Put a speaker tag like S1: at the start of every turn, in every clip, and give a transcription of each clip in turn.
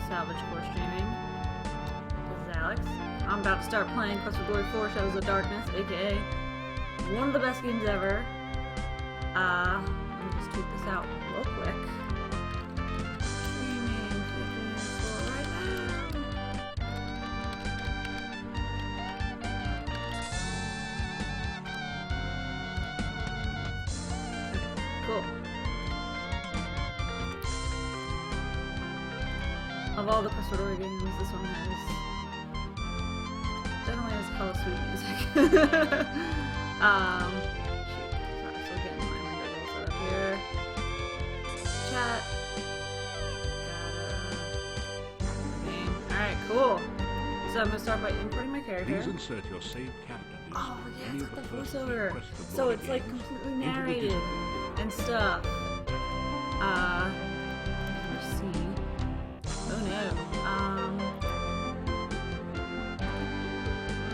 S1: Salvage Core streaming. This is Alex. I'm about to start playing Quest for Glory 4 Shadows of Darkness, aka one of the best games ever. Let me just tweet this out real quick. Streaming for right now. Cool. Of all the Quest for Glory games, this one definitely has hella sweet music. Sorry, still getting my windows all set up here. Chat. Game. Alright, cool. So I'm gonna start by importing my character.
S2: Please insert your saved character list.
S1: Oh yeah,
S2: Any
S1: it's got
S2: of
S1: the
S2: first
S1: voiceover.
S2: Quest for
S1: So
S2: Glory
S1: it's like
S2: games
S1: completely
S2: into the
S1: narrated
S2: digital.
S1: and stuff. Let's see. Oh no.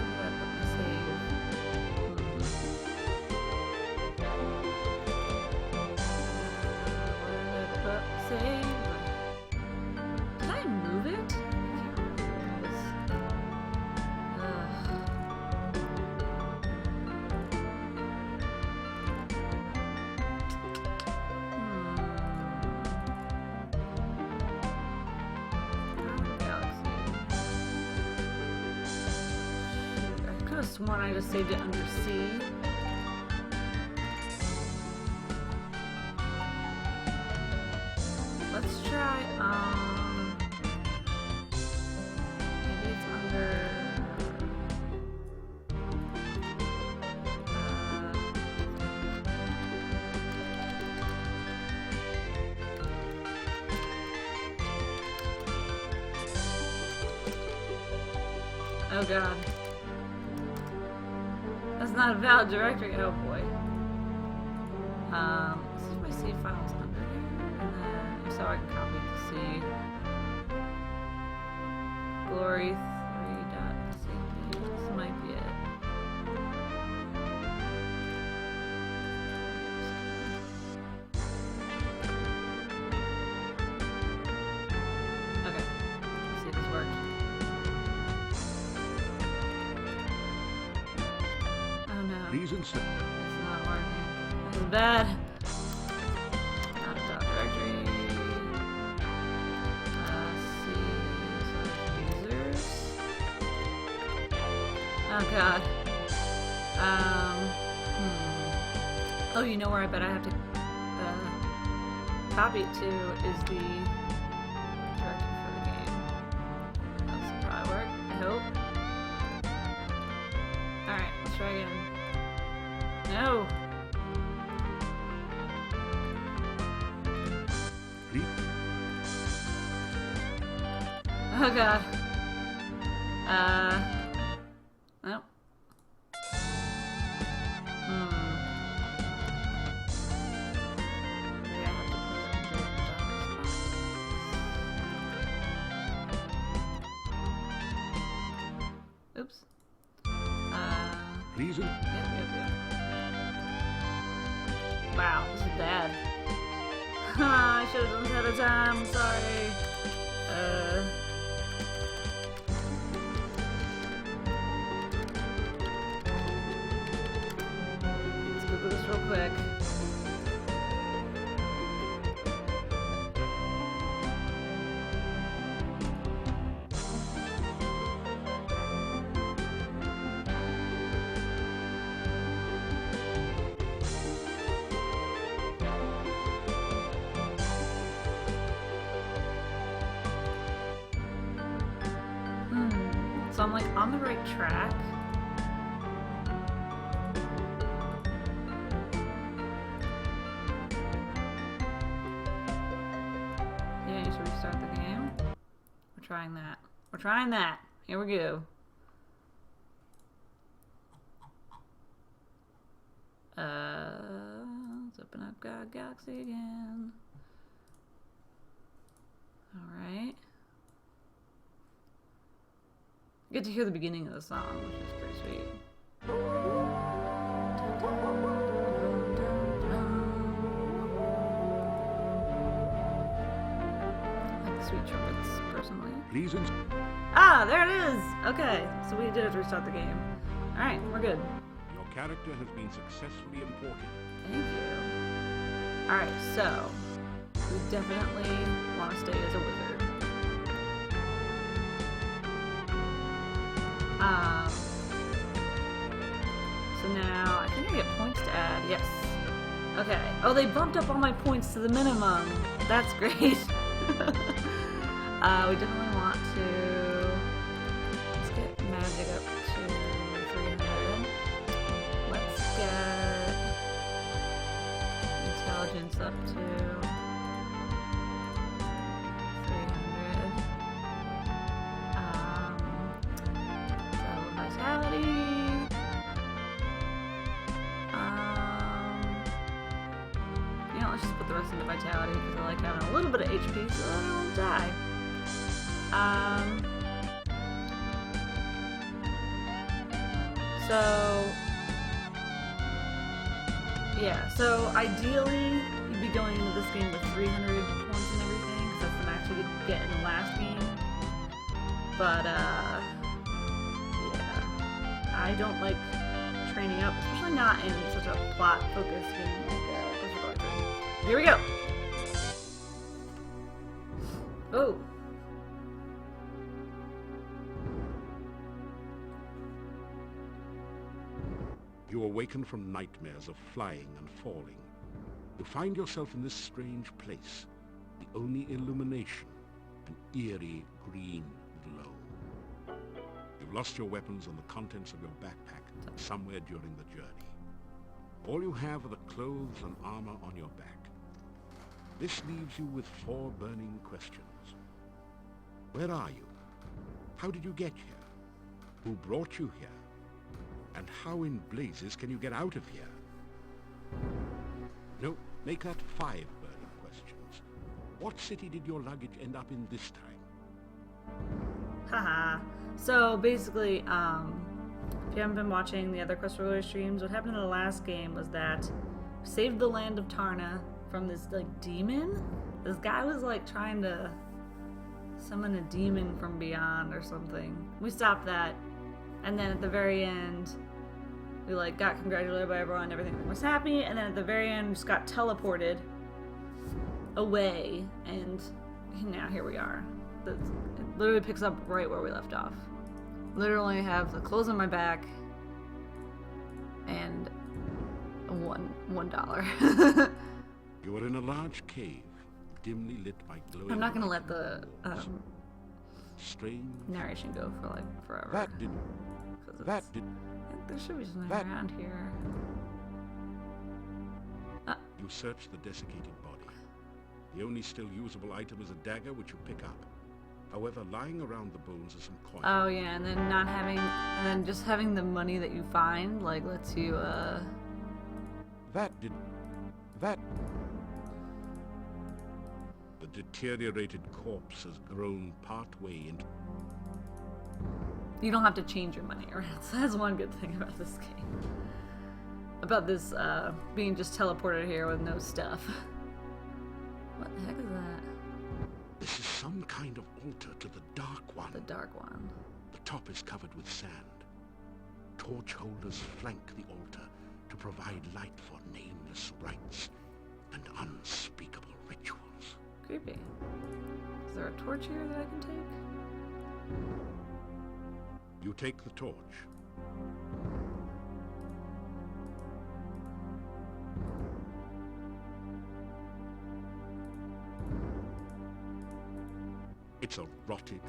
S1: Where did I put my save? Where did I put save? Did I move it? I can't remember this. I could have sworn I just saved it under C. Let's try, maybe it's under, oh god. That's not a valid directory. Oh boy. Let's see if my save file's under here. And then, so I can copy it to C. Glory 3.cp. This might be it. Okay. Let's see if this works. Oh no.
S2: Please insert.
S1: It's not working. This is bad. Not a dot directory. C users. Oh god. Oh, you know where I bet I have to copy it to is the directory for the game. That'll probably work. I hope. Alright, let's try again. No!
S2: Please.
S1: Oh god. Nope. Maybe I have to put it into the dollars box. Oops.
S2: Please.
S1: Yep. Wow, this is bad. I should have done this ahead of time. I'm sorry. Let's Google this real quick. So I'm like on the right track. Yeah, you should restart the game. We're trying that. We're trying that. Here we go. Let's open up God Galaxy again. Alright. Get to hear the beginning of the song, which is pretty sweet. sweet trumpets, personally.
S2: Please
S1: Ah, there it is! Okay, so we did restart the game. Alright, we're good.
S2: Your character has been successfully imported.
S1: Thank you. Alright, so we definitely want to stay as a wizard. So now I think I get points to add. Yes. Okay. Oh, they bumped up all my points to the minimum. That's great. We definitely want to. Let's get magic up to 300. Let's get intelligence up to 300. So vitality. Let's just put the rest into vitality because I like having a little bit of HP so I don't die. So ideally you'd be going into this game with 300 points and everything because that's the max you could get in the last game. But yeah, I don't like training up, especially not in such a plot-focused game like Here we go. Oh.
S2: You awaken from nightmares of flying and falling. You find yourself in this strange place. The only illumination, an eerie green glow. You've lost your weapons and the contents of your backpack somewhere during the journey. All you have are the clothes and armor on your back. This leaves you with 4 burning questions. Where are you? How did you get here? Who brought you here? And how in blazes can you get out of here? No, make that 5 burning questions. What city did your luggage end up in this time?
S1: Haha. So basically, if you haven't been watching the other Quest for Glory streams, what happened in the last game was that we saved the land of Tarna from this like demon. This guy was like trying to summon a demon from beyond or something. We stopped that, and then at the very end we like got congratulated by everyone, everything was happy, and then at the very end we just got teleported away, and now here we are. It literally picks up right where we left off. Literally have the clothes on my back and $1.
S2: You are in a large cave, dimly lit by glowing.
S1: I'm not gonna let the
S2: strange
S1: narration go for like forever.
S2: That did.
S1: There should be something around here.
S2: You search the desiccated body. The only still usable item is a dagger, which you pick up. However, lying around the bones are some coins.
S1: Oh yeah, and then just having the money that you find like lets you
S2: The deteriorated corpse has grown part-way into...
S1: You don't have to change your money around. So that's one good thing about this game. About this being just teleported here with no stuff. What the heck is that?
S2: This is some kind of altar to the Dark One.
S1: The Dark One.
S2: The top is covered with sand. Torch holders flank the altar to provide light for nameless rites and unspeakable rituals.
S1: Creepy. Is there a torch here that I can take?
S2: You take the torch. It's a rotted...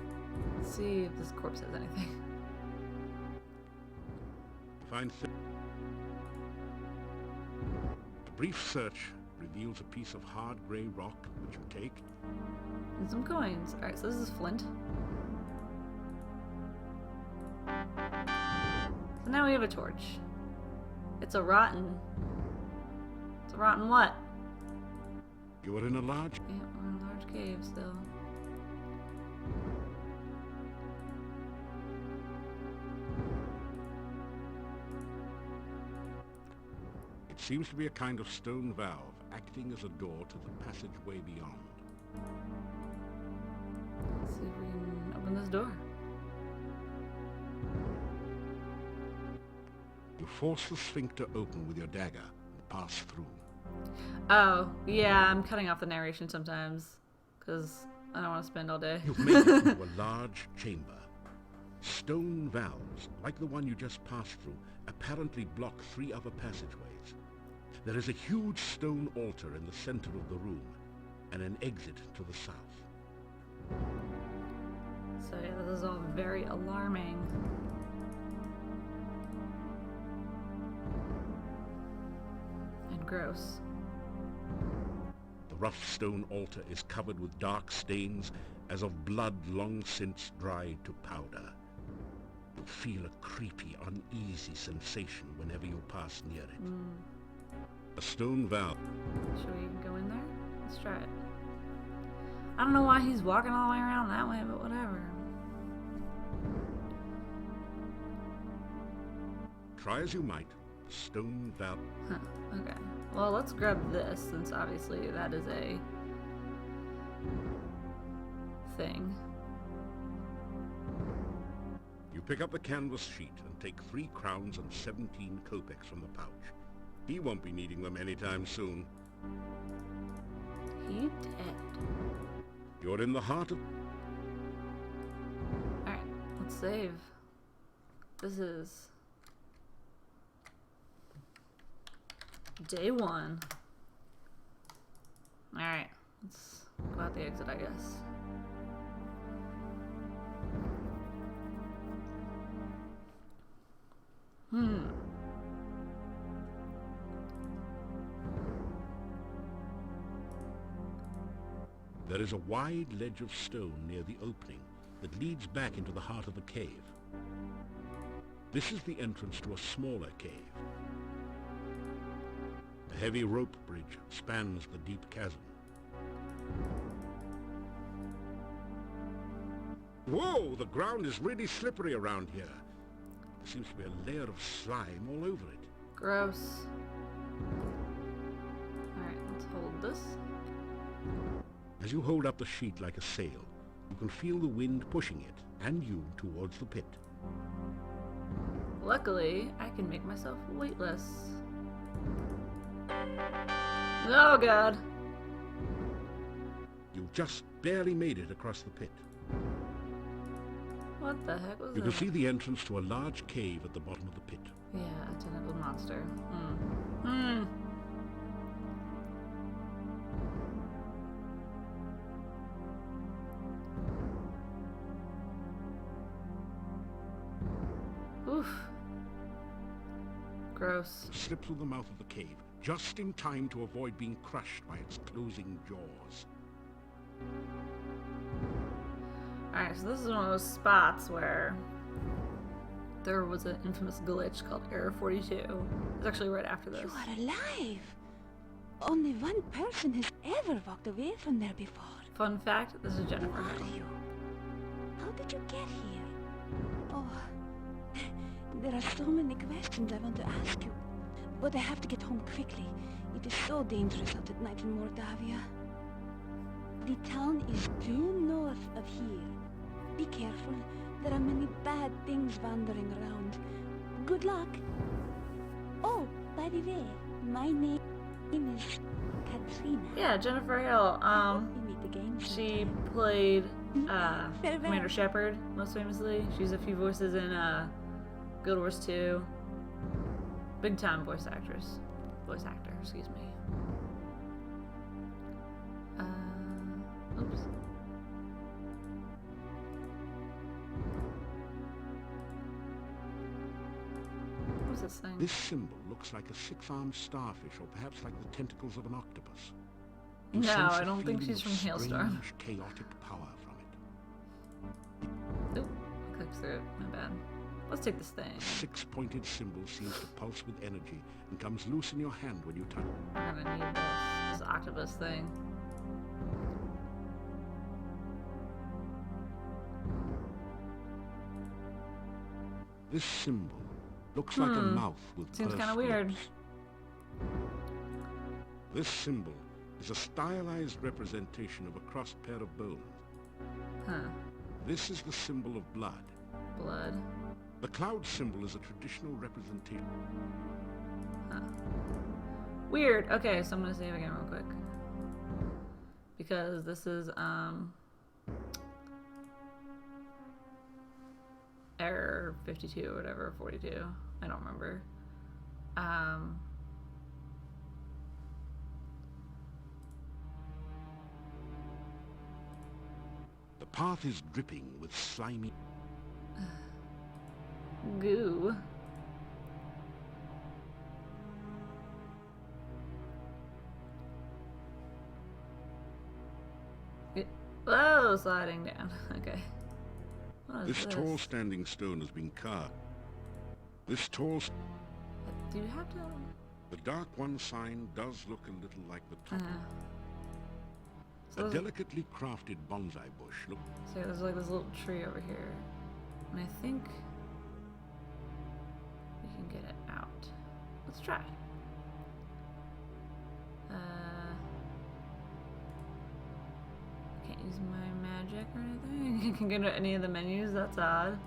S1: Let's see if this corpse has anything.
S2: Find a brief search reveals a piece of hard grey rock, which you take.
S1: And some coins. Alright, so this is flint. So now we have a torch. It's a rotten what?
S2: You are in a large...
S1: Yeah, we're in a large cave still.
S2: It seems to be a kind of stone valve, acting as a door to the passageway beyond.
S1: door.
S2: You force the sphincter open with your dagger and pass through.
S1: Oh, yeah, I'm cutting off the narration sometimes, because I don't want to spend all day.
S2: You've made it into a large chamber. Stone valves, like the one you just passed through, apparently block 3 other passageways. There is a huge stone altar in the center of the room, and an exit to the south.
S1: So yeah, this is all very alarming. And gross.
S2: The rough stone altar is covered with dark stains as of blood long since dried to powder. You feel a creepy, uneasy sensation whenever you pass near it. A stone valve.
S1: Should we go in there? Let's try it. I don't know why he's walking all the way around that way, but whatever.
S2: Try as you might, the stone valve.
S1: Huh, okay. Well, let's grab this, since obviously that is a thing.
S2: You pick up the canvas sheet and take 3 crowns and 17 kopecks from the pouch. He won't be needing them anytime soon.
S1: He dead.
S2: You're in the heart of...
S1: Alright, let's save. This is day 1. Alright, let's go out the exit, I guess.
S2: There is a wide ledge of stone near the opening that leads back into the heart of the cave. This is the entrance to a smaller cave. A heavy rope bridge spans the deep chasm. Whoa! The ground is really slippery around here. There seems to be a layer of slime all over it.
S1: Gross. Alright, let's hold this.
S2: As you hold up the sheet like a sail, you can feel the wind pushing it and you towards the pit.
S1: Luckily, I can make myself weightless. Oh god!
S2: You just barely made it across the pit.
S1: What the heck was
S2: You
S1: that?
S2: can see the entrance to a large cave at the bottom of the pit.
S1: Yeah, a tentacle monster. Oof. Gross.
S2: You slip through the mouth of the cave, just in time to avoid being crushed by its closing jaws.
S1: Alright, so this is one of those spots where there was an infamous glitch called Error 42. It's actually right after this.
S3: You are alive! Only one person has ever walked away from there before.
S1: Fun fact, this is
S3: Who
S1: Jennifer.
S3: are you? How did you get here? Oh, there are so many questions I want to ask you. But I have to get home quickly. It is so dangerous out at night in Mordavia. The town is due north of here. Be careful. There are many bad things wandering around. Good luck. Oh, by the way, my name is Katrina.
S1: Yeah, Jennifer Hale.
S3: We meet again
S1: She
S3: sometime.
S1: played
S3: Farewell.
S1: Commander Shepard, most famously. She's a few voices in Guild Wars 2. Big time voice actor, excuse me. Oops. What's this thing?
S2: This symbol looks like a 6-armed starfish, or perhaps like the tentacles of an octopus. You
S1: No,
S2: sense
S1: I
S2: a
S1: don't think
S2: feeling
S1: she's
S2: of
S1: from Hailstorm.
S2: strange, chaotic power from it.
S1: Oop, I clicked through it. My bad. Let's take this thing.
S2: The 6-pointed symbol seems to pulse with energy and comes loose in your hand when you touch it.
S1: I'm gonna need this octopus thing.
S2: This symbol looks like a mouth with
S1: Seems
S2: pursed
S1: kinda weird.
S2: lips. This symbol is a stylized representation of a crossed pair of bones.
S1: Huh.
S2: This is the symbol of blood.
S1: Blood.
S2: The cloud symbol is a traditional representation.
S1: Huh. Weird. Okay, so I'm gonna save again real quick. Because this is, error 52 or whatever, 42. I don't remember.
S2: The path is dripping with slimy...
S1: Goo. Whoa, sliding down. Okay. What is
S2: This tall standing stone has been carved. This tall...
S1: Do you have to...
S2: The Dark One sign does look a little like the top.
S1: So
S2: A delicately crafted bonsai bush. Look,
S1: so there's like this little tree over here. And I think we can get it out. Let's try. Can't use my magic or anything. You can get to any of the menus, that's odd.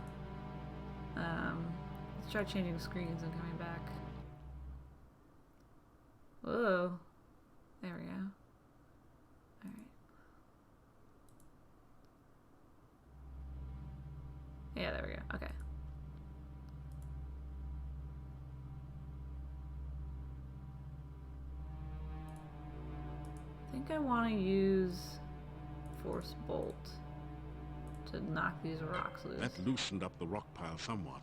S1: Let's try changing screens and coming back. Whoa. There we go. Alright. Yeah, there we go. Okay. I think I want to use Force Bolt to knock these rocks loose.
S2: that loosened up the rock pile somewhat.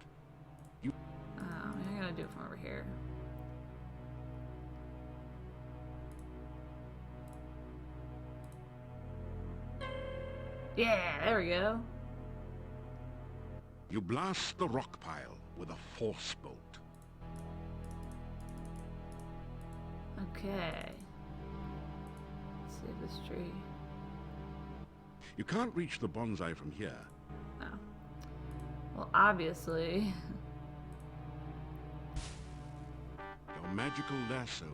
S1: I gotta do it from over here. Yeah, there we go.
S2: You blast the rock pile with a force bolt.
S1: Okay. Let's save this tree.
S2: You can't reach the bonsai from here.
S1: Oh. Well, obviously.
S2: Your magical lasso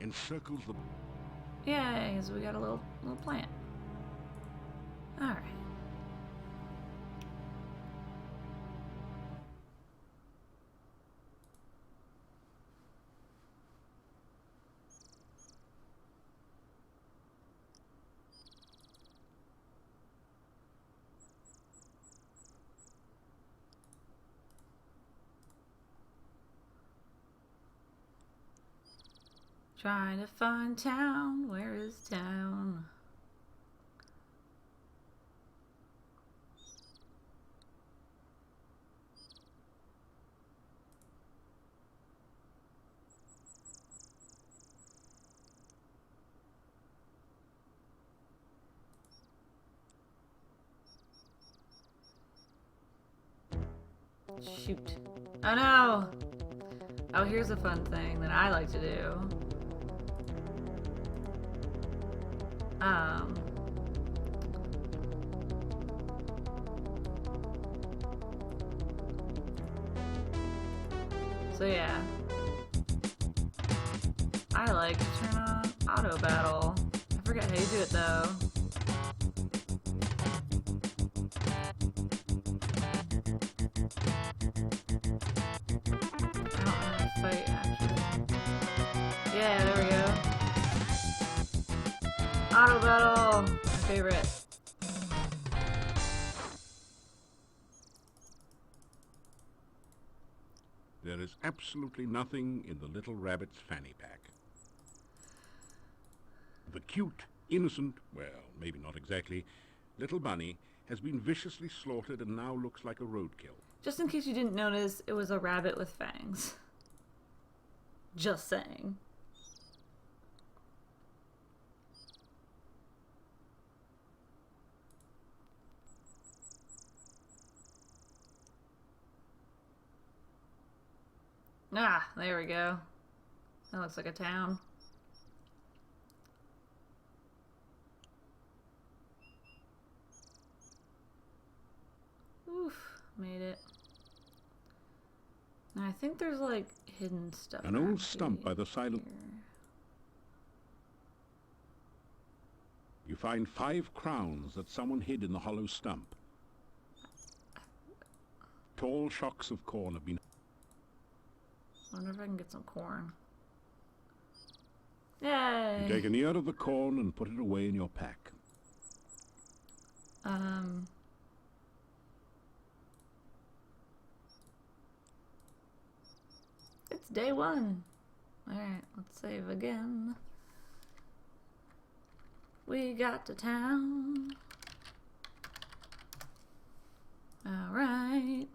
S2: encircles the...
S1: Yay, so we got a little plant. Alright. Trying to find town. Where is town? Shoot. Oh no! Oh, here's a fun thing that I like to do. So yeah, I like to turn on auto battle. I forget how you do it though. I don't know how to fight actually. Yeah, there we go. Auto battle, my favorite.
S2: There is absolutely nothing in the little rabbit's fanny pack. The cute, innocent, well, maybe not exactly, little bunny has been viciously slaughtered and now looks like a roadkill.
S1: Just in case you didn't notice, it was a rabbit with fangs. Just saying. Ah, there we go. That looks like a town. Oof, made it. Now I think there's like hidden stuff.
S2: An old stump by the silent...
S1: here.
S2: You find 5 crowns that someone hid in the hollow stump. Tall shocks of corn have been...
S1: I wonder if I can get some corn. Yay!
S2: You take an ear of the corn and put it away in your pack.
S1: It's day 1. Alright, let's save again. We got to town. Alright.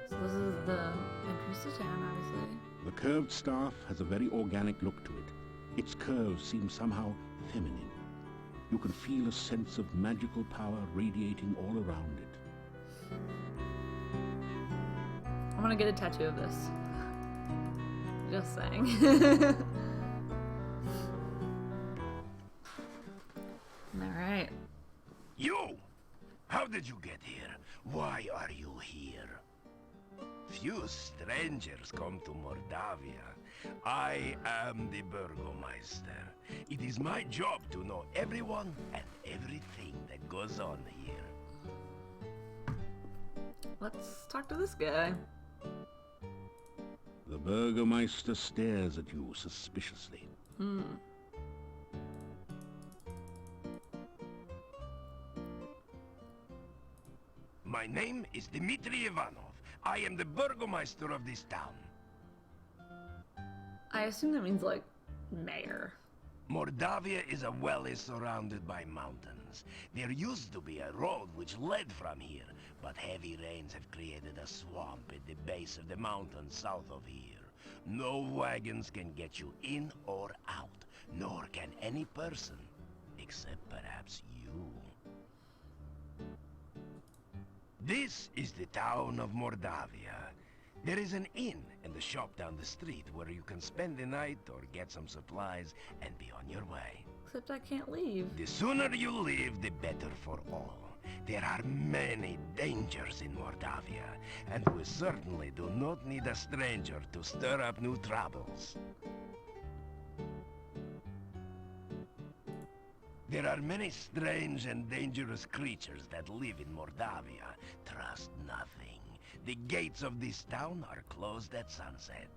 S1: So this is the entrance to town, obviously.
S2: The curved staff has a very organic look to it. Its curves seem somehow feminine. You can feel a sense of magical power radiating all around it.
S1: I'm gonna get a tattoo of this. Just saying. Alright.
S4: You! How did you get here? Why are you here? Few strangers come to Mordavia. I am the Burgomeister. It is my job to know everyone and everything that goes on here.
S1: Let's talk to this guy.
S2: The Burgomeister stares at you suspiciously.
S4: My name is Dmitri Ivanov. I am the Burgomeister of this town.
S1: I assume that means, like, mayor.
S4: Mordavia is a valley surrounded by mountains. There used to be a road which led from here, but heavy rains have created a swamp at the base of the mountain south of here. No wagons can get you in or out, nor can any person, except perhaps you. This is the town of Mordavia. There is an inn and a shop down the street where you can spend the night or get some supplies and be on your way.
S1: Except I can't leave.
S4: The sooner you leave, the better for all. There are many dangers in Mordavia, and we certainly do not need a stranger to stir up new troubles. There are many strange and dangerous creatures that live in Mordavia. Trust nothing. The gates of this town are closed at sunset.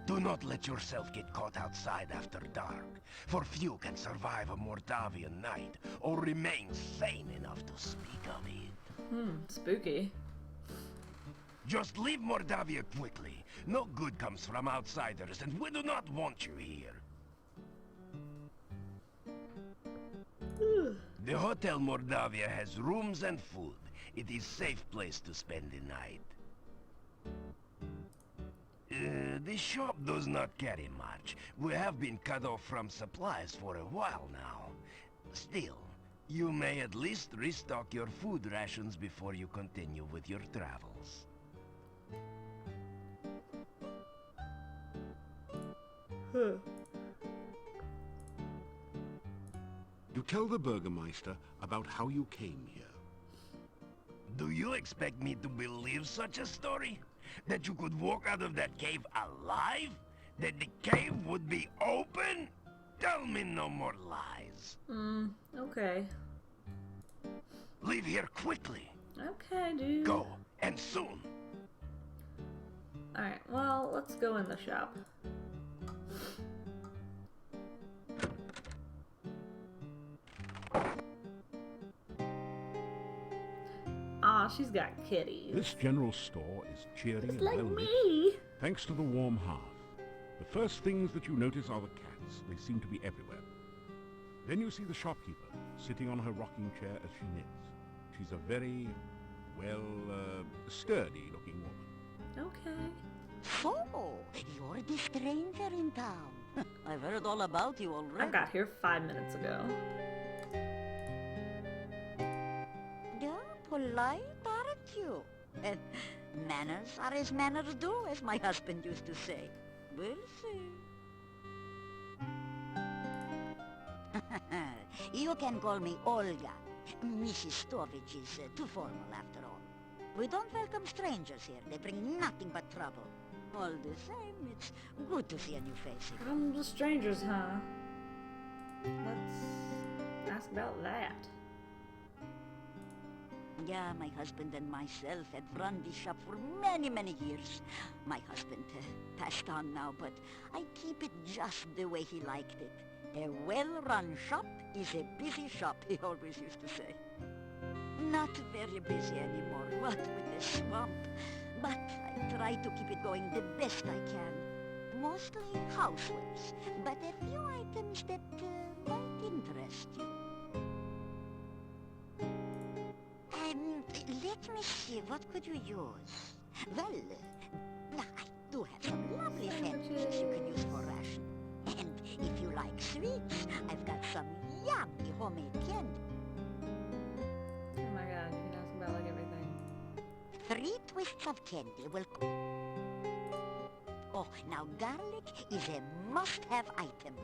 S4: Do not let yourself get caught outside after dark, for few can survive a Mordavian night or remain sane enough to speak of it.
S1: Spooky.
S4: Just leave Mordavia quickly. No good comes from outsiders, and we do not want you here. The Hotel Mordavia has rooms and food. It is a safe place to spend the night. The shop does not carry much. We have been cut off from supplies for a while now. Still, you may at least restock your food rations before you continue with your travels.
S2: You tell the Burgomeister about how you came here.
S4: Do you expect me to believe such a story? That you could walk out of that cave alive? That the cave would be open? Tell me no more lies.
S1: Okay.
S4: Leave here quickly.
S1: Okay, dude.
S4: Go, and soon.
S1: Alright, well, let's go in the shop. Aw, she's got kitties.
S2: This general store is cheery and
S1: Like
S2: well lit,
S1: me.
S2: thanks to the warm hearth. The first things that you notice are the cats. They seem to be everywhere. Then you see the shopkeeper, sitting on her rocking chair as she knits. She's a very, well, sturdy-looking woman.
S1: Okay.
S5: So, you're the stranger in town. I've heard all about you
S1: I
S5: already.
S1: got here 5 minutes ago.
S5: You're polite, aren't you? And manners are as manners do, as my husband used to say. We'll see. You can call me Olga. Mrs. Storage is too formal after all. We don't welcome strangers here. They bring nothing but trouble. All the same, it's good to see a new face again.
S1: Come to strangers, huh? Let's ask about that.
S5: Yeah, my husband and myself had run this shop for many, many years. My husband passed on now, but I keep it just the way he liked it. A well-run shop is a busy shop, he always used to say. Not very busy anymore, what with the swamp. But I try to keep it going the best I can. Mostly housewares, but a few items that might interest you. Let me see, what could you use? Well, I do have some lovely sandwiches you can use for ration. And if you like sweets, I've got some yummy homemade candy.
S1: Oh my god, you can ask about like everything.
S5: 3 twists of candy will... Oh, now garlic is a must-have item.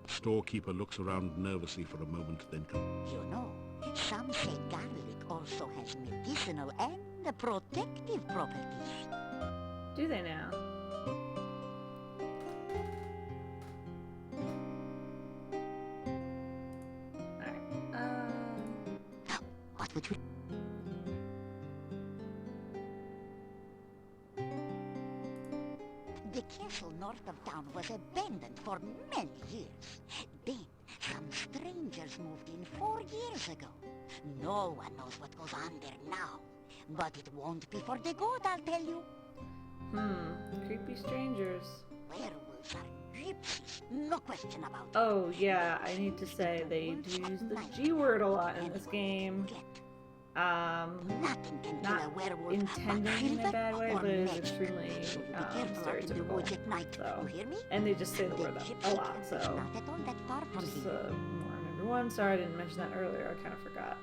S2: Storekeeper looks around nervously for a moment, then...
S5: You know, some say garlic also has medicinal and protective properties.
S1: Do they now? Alright,
S5: What would you... The castle north of town was abandoned for many years. Then, some strangers moved in 4 years ago. No one knows what goes on there now. But it won't be for the good, I'll tell you.
S1: creepy strangers.
S5: Werewolves are gypsies, no question about it.
S1: Oh yeah, I need to say they do use the G word a lot in this game.
S5: Nothing can kill
S1: Not
S5: a werewolf
S1: intending in a bad way, but it is extremely
S5: so you be careful out in the woods
S1: stereotypical.
S5: at night.
S1: So,
S5: You hear me?
S1: and they just say the word a lot,
S5: It's
S1: so
S5: not at all that far from
S1: just
S5: here.
S1: warn everyone. Sorry I didn't mention that earlier, I kind of forgot.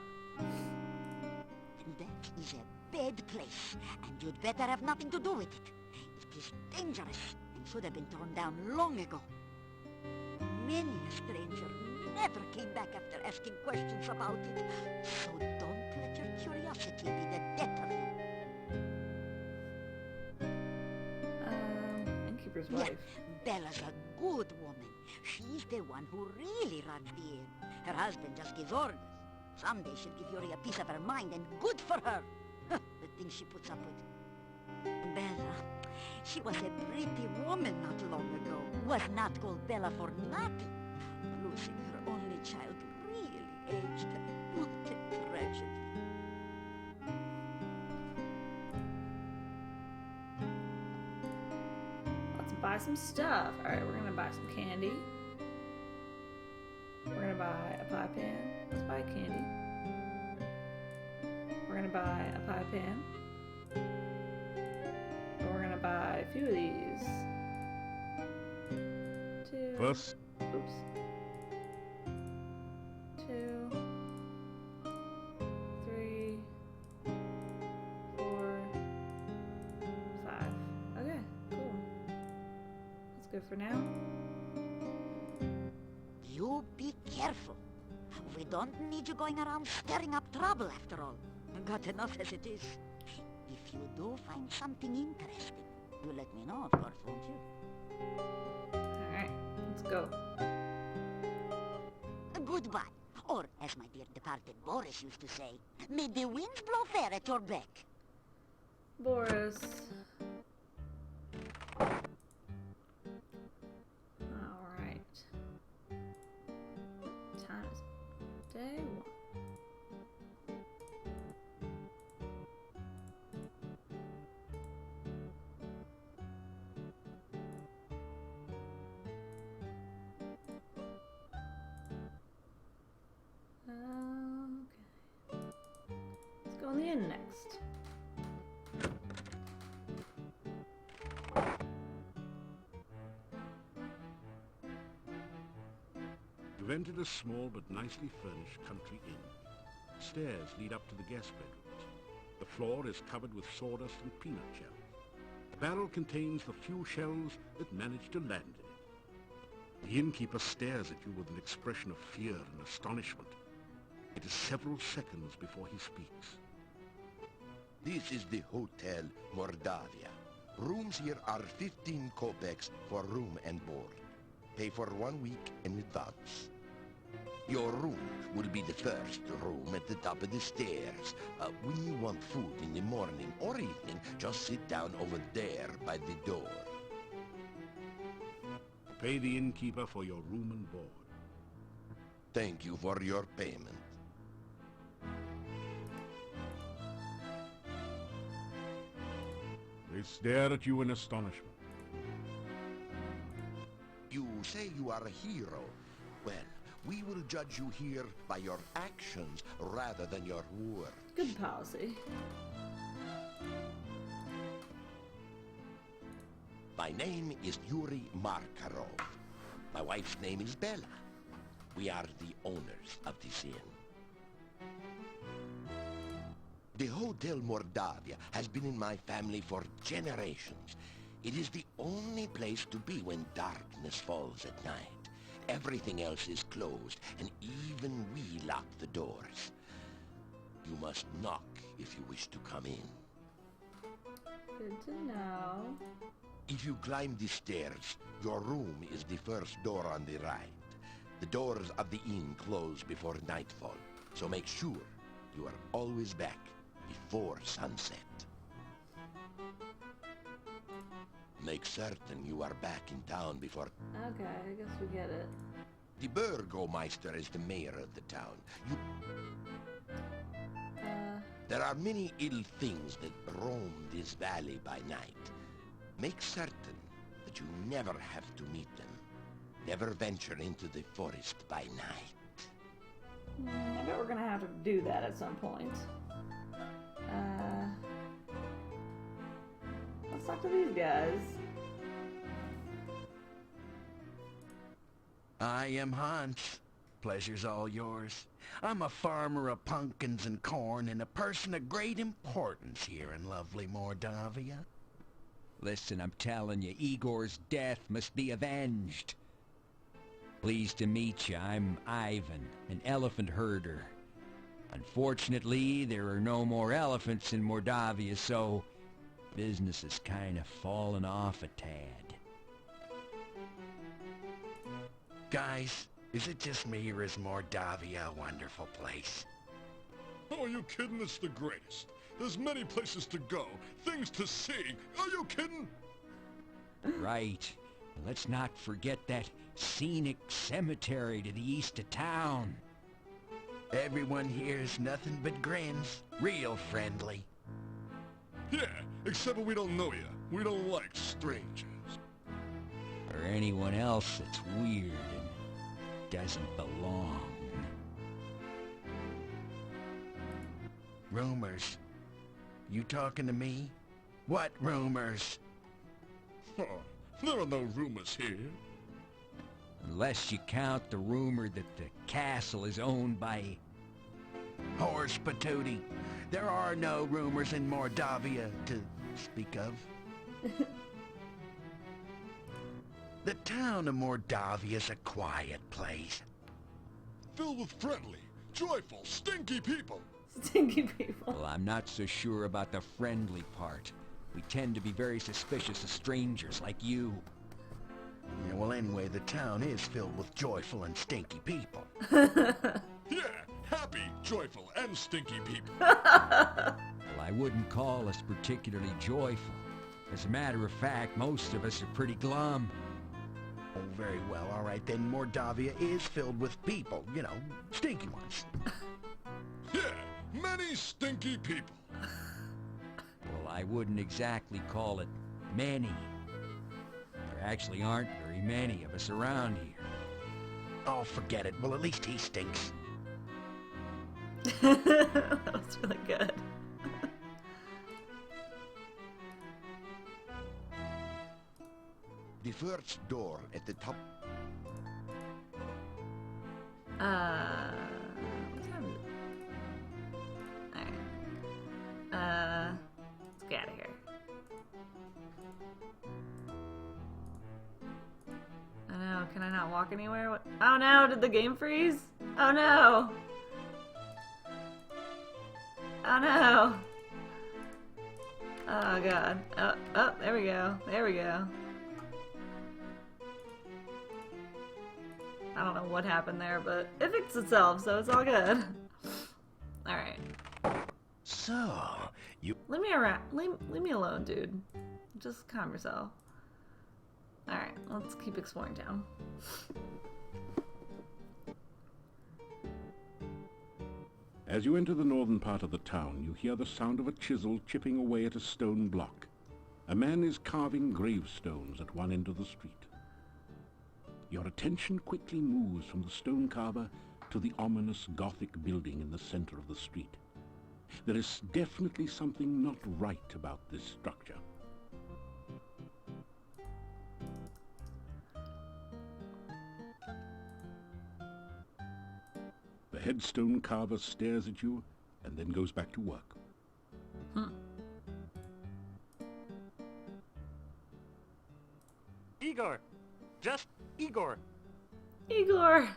S5: That is a bad place, and you'd better have nothing to do with it. It is dangerous and should have been torn down long ago. Many a stranger never came back after asking questions about it, so don't let your curiosity be the death of you.
S1: Innkeeper's
S5: Yeah,
S1: wife.
S5: Bella's a good woman. She's the one who really runs the inn. Her husband just gives orders. Someday she'll give Yuri a piece of her mind, and good for her. The things she puts up with. Bella, she was a pretty woman not long ago. Was not called Bella for nothing. Losing her only child really aged her. What a tragedy.
S1: Let's buy some stuff. Alright, we're gonna buy some candy. We're gonna buy a pie pan. Let's buy candy. We're gonna buy a pie pan. And we're gonna buy a few of these. 2.
S2: First,
S1: Oops. 2, 3, 4, 5. Okay, cool. That's good for now.
S5: You be careful. We don't need you going around stirring up trouble after all. Got enough as it is. If you do find something interesting, you let me know, of course, won't you?
S1: Alright, let's go.
S5: Goodbye. Or, as my dear departed Boris used to say, may the winds blow fair at your back.
S1: Boris. Alright. Time is day 1. Okay. Let's go in the inn next.
S2: you've entered a small but nicely furnished country inn. Stairs lead up to the guest bedrooms. The floor is covered with sawdust and peanut shells. The barrel contains the few shells that manage to land in it. The innkeeper stares at you with an expression of fear and astonishment. It is several seconds before he speaks.
S4: This is the Hotel Mordavia. Rooms here are 15 kopecks for room and board. Pay for 1 week in advance. Your room will be the first room at the top of the stairs. When you want food in the morning or evening, just sit down over there by the door.
S2: Pay the innkeeper for your room and board.
S4: Thank you for your payment.
S2: They stare at you in astonishment.
S4: You say you are a hero. Well, we will judge you here by your actions rather than your words.
S1: Good policy.
S4: My name is Yuri Markarov. My wife's name is Bella. We are the owners of this inn. The Hotel Mordavia has been in my family for generations. It is the only place to be when darkness falls at night. Everything else is closed, and even we lock the doors. You must knock if you wish to come in.
S1: Good to know.
S4: If you climb the stairs, your room is the first door on the right. The doors of the inn close before nightfall, so make sure you are always back before sunset. Make certain you are back in town before...
S1: Okay, I guess we get it.
S4: The Burgomeister is the mayor of the town. There are many ill things that roam this valley by night. Make certain that you never have to meet them. Never venture into the forest by night.
S1: I bet we're gonna have to do that at some point. Let's talk to these guys.
S4: I am Hans. Pleasure's all yours. I'm a farmer of pumpkins and corn and a person of great importance here in lovely Mordavia.
S6: Listen, I'm telling you, Igor's death must be avenged. Pleased to meet you. I'm Ivan, an elephant herder. Unfortunately, there are no more elephants in Mordavia, so business has kind of fallen off a tad.
S4: Guys, is it just me or is Mordavia a wonderful place?
S2: Oh, are you kidding? It's the greatest. There's many places to go, things to see. Are you kidding?
S6: Right. Let's not forget that scenic cemetery to the east of town.
S4: Everyone here's nothing but grins. Real friendly.
S2: Yeah, except we don't know you. We don't like strangers.
S6: Or anyone else that's weird and doesn't belong.
S4: Rumors. You talking to me? What rumors?
S2: Oh, there are no rumors here.
S6: Unless you count the rumor that the castle is owned by...
S4: Horse patootie. There are no rumors in Mordavia to speak of. The town of Mordavia is a quiet place.
S2: Filled with friendly, joyful, stinky people.
S1: Stinky people.
S6: Well, I'm not so sure about the friendly part. We tend to be very suspicious of strangers like you.
S4: Yeah, well, anyway, the town is filled with joyful and stinky people.
S2: Yeah, happy, joyful, and stinky people.
S6: Well, I wouldn't call us particularly joyful. As a matter of fact, most of us are pretty glum.
S4: Oh, very well, all right, then Mordavia is filled with people, you know, stinky ones.
S2: Yeah, many stinky people.
S6: Well, I wouldn't exactly call it many. There actually aren't very many of us around here.
S4: Oh, forget it. Well, at least he stinks.
S1: That was really good.
S4: The first door at the top.
S1: What time is it? Alright. Let's get out of here. Oh no, can I not walk anywhere? What? Oh no, did the game freeze? Oh no! Oh no! Oh god. Oh, there we go. There we go. I don't know what happened there, but it fixed itself, so it's all good. Alright.
S4: So, you...
S1: Leave me around. Leave me alone, dude. Just calm yourself. Alright, let's keep exploring town.
S2: As you enter the northern part of the town, you hear the sound of a chisel chipping away at a stone block. A man is carving gravestones at one end of the street. Your attention quickly moves from the stone carver to the ominous Gothic building in the center of the street. There is definitely something not right about this structure. The headstone carver stares at you and then goes back to work.
S7: Igor! Just Igor!
S1: Igor!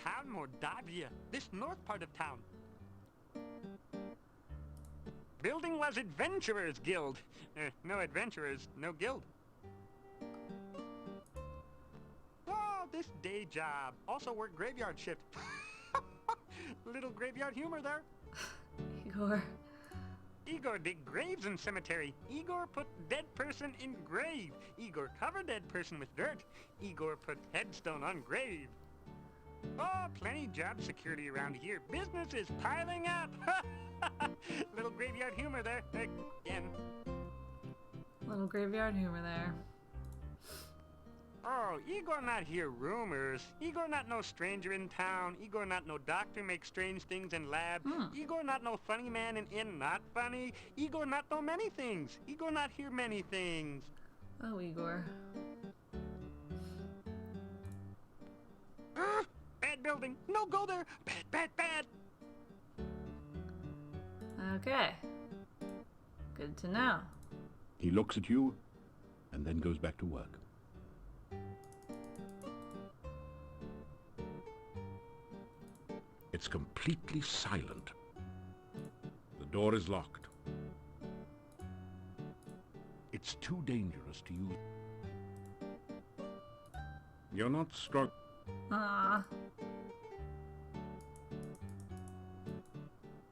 S7: Town Mordavia, this north part of town. Building was Adventurers Guild. No adventurers, no guild. Oh, this day job. Also work graveyard shift. Little graveyard humor there.
S1: Igor.
S7: Igor dig graves in cemetery. Igor put dead person in grave. Igor cover dead person with dirt. Igor put headstone on grave. Oh, plenty job security around here. Business is piling up. Little graveyard humor there. Again.
S1: Little graveyard humor there.
S7: Oh, Igor not hear rumors. Igor not no stranger in town. Igor not no doctor make strange things in lab. Igor not no funny man in inn not funny. Igor not know many things. Igor not hear many things.
S1: Oh, Igor.
S7: Bad building. No go there. Bad, bad, bad.
S1: Okay. Good to know.
S2: He looks at you and then goes back to work. It's completely silent. The door is locked. It's too dangerous to use. You're not struck.
S1: Ah.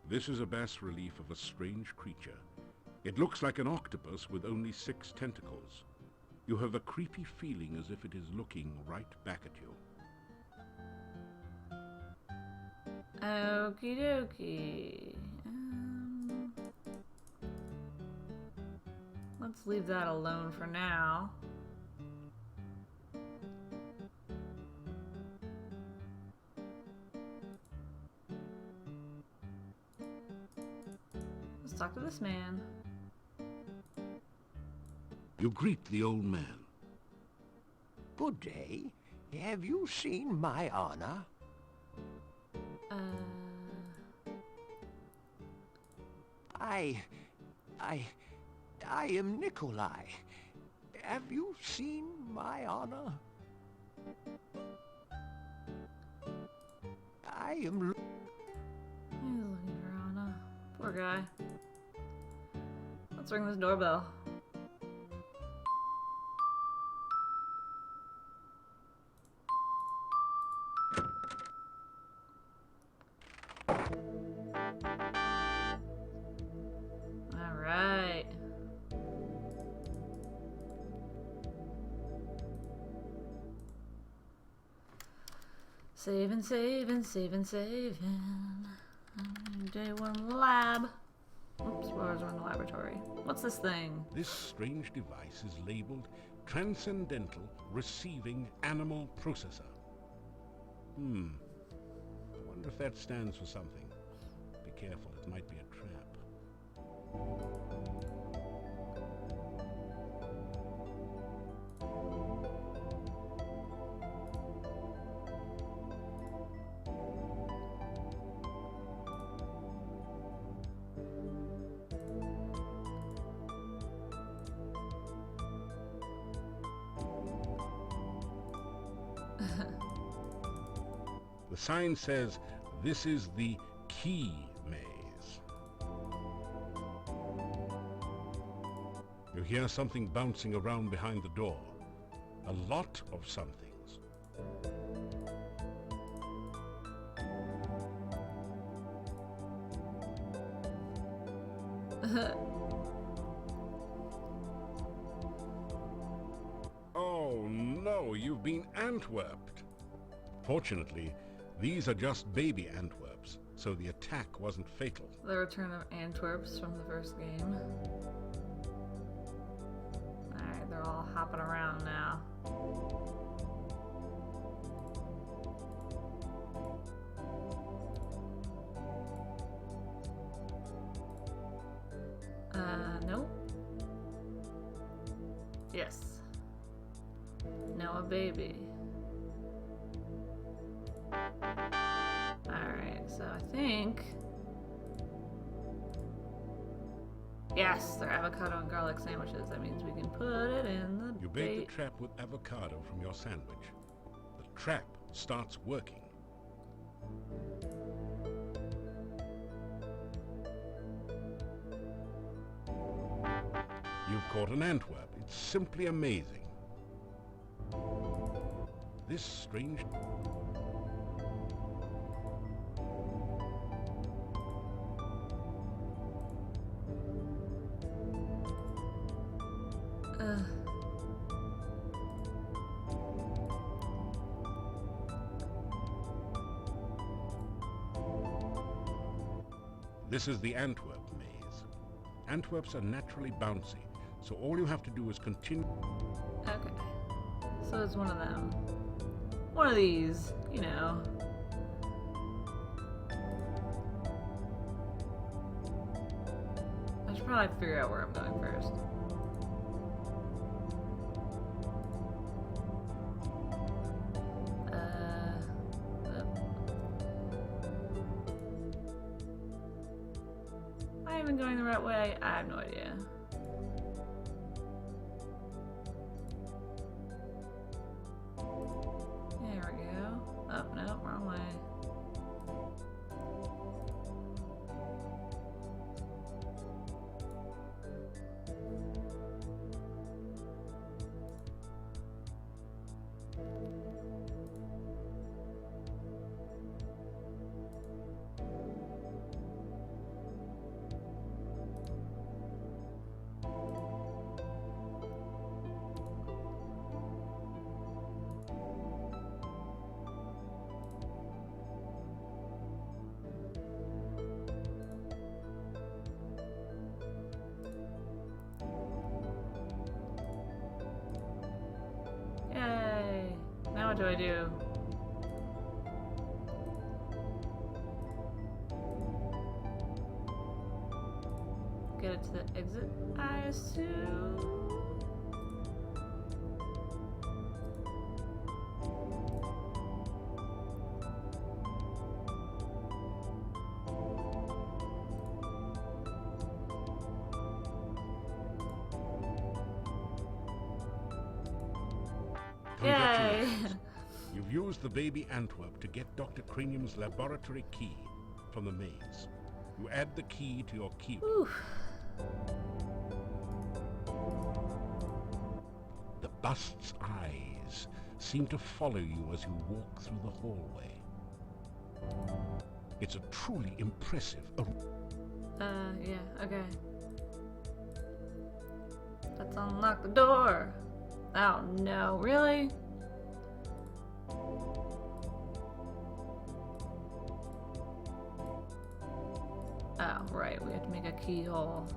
S2: This is a bas relief of a strange creature. It looks like an octopus with only 6 tentacles. You have a creepy feeling as if it is looking right back at you.
S1: Okie dokie. Let's leave that alone for now. Let's talk to this man.
S2: You greet the old man.
S8: Good day. Have you seen my honor? I am Nikolai. Have you seen my honor? I am...
S1: He's looking for Anna. Poor guy. Let's ring this doorbell. Alright. Saving, saving, saving, saving. Day 1 lab. Oops, we're in the laboratory. What's this thing?
S2: This strange device is labeled Transcendental Receiving Animal Processor. I wonder if that stands for something. Be careful, it might be a trap. The sign says, "This is the key maze." You hear something bouncing around behind the door. A lot of somethings. Oh no, you've been Antwerped. Fortunately, these are just baby Antwerps, so the attack wasn't fatal.
S1: The return of Antwerps from the first game. Alright, they're all hopping around now. Nope. Yes. No, a baby. Alright, so I think... Yes, they're avocado and garlic sandwiches. That means we can put it in the
S2: You bait the trap with avocado from your sandwich. The trap starts working. You've caught an Antwerp. It's simply amazing. This strange... This is the Antwerp maze. Antwerps are naturally bouncy, so all you have to do is continue...
S1: Okay. So it's one of them. One of these, you know. I should probably figure out where I'm going first. Am I even going the right way? I have no idea. There we go. Oh, no, wrong way. Yay! Now what do I do? Get it to the exit, I assume? Yay!
S2: You've used the baby Antwerp to get Dr. Cranium's laboratory key from the maze. You add the key to your key. The bust's eyes seem to follow you as you walk through the hallway. It's a truly impressive...
S1: Yeah, okay. Let's unlock the door! Oh no, really? Oh, right, we have to make a keyhole.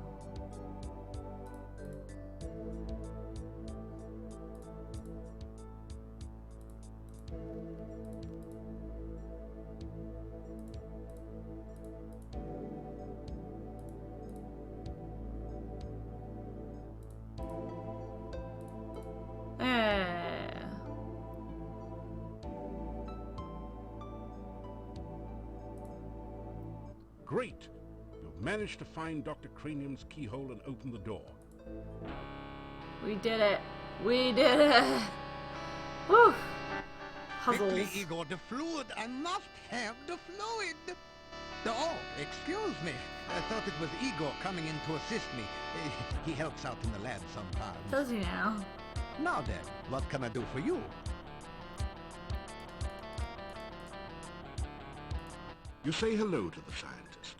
S2: Great! You've managed to find Dr. Cranium's keyhole and open the door.
S1: We did it! We did it! Woo! Puzzles.
S8: Quickly, Igor, the fluid. I must have the fluid.
S9: Oh, excuse me. I thought it was Igor coming in to assist me. He helps out in the lab sometimes.
S1: Does he now?
S9: Now then, what can I do for you?
S2: You say hello to the scientist.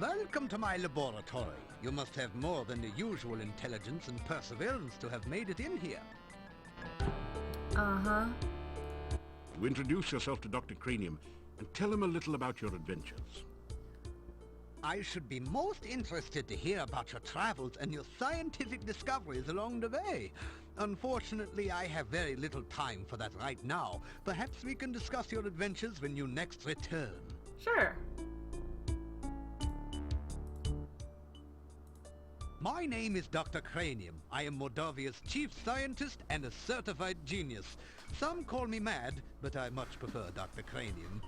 S9: Welcome to my laboratory. You must have more than the usual intelligence and perseverance to have made it in here.
S1: Uh-huh.
S2: You introduce yourself to Dr. Cranium and tell him a little about your adventures.
S9: I should be most interested to hear about your travels and your scientific discoveries along the way. Unfortunately, I have very little time for that right now. Perhaps we can discuss your adventures when you next return.
S1: Sure.
S9: My name is Dr. Cranium. I am Moldavia's chief scientist and a certified genius. Some call me mad, but I much prefer Dr. Cranium.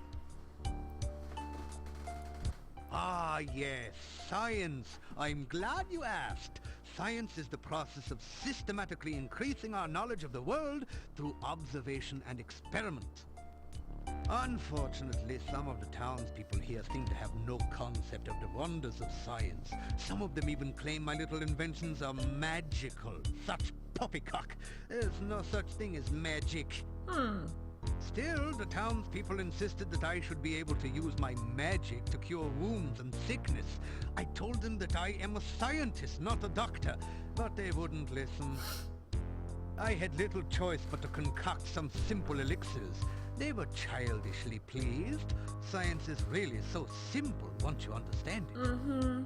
S9: Ah, yes, science. I'm glad you asked. Science is the process of systematically increasing our knowledge of the world through observation and experiment. Unfortunately, some of the townspeople here seem to have no concept of the wonders of science. Some of them even claim my little inventions are magical. Such poppycock. There's no such thing as magic. Still, the townspeople insisted that I should be able to use my magic to cure wounds and sickness. I told them that I am a scientist, not a doctor, but they wouldn't listen. I had little choice but to concoct some simple elixirs. They were childishly pleased. Science is really so simple once you understand it.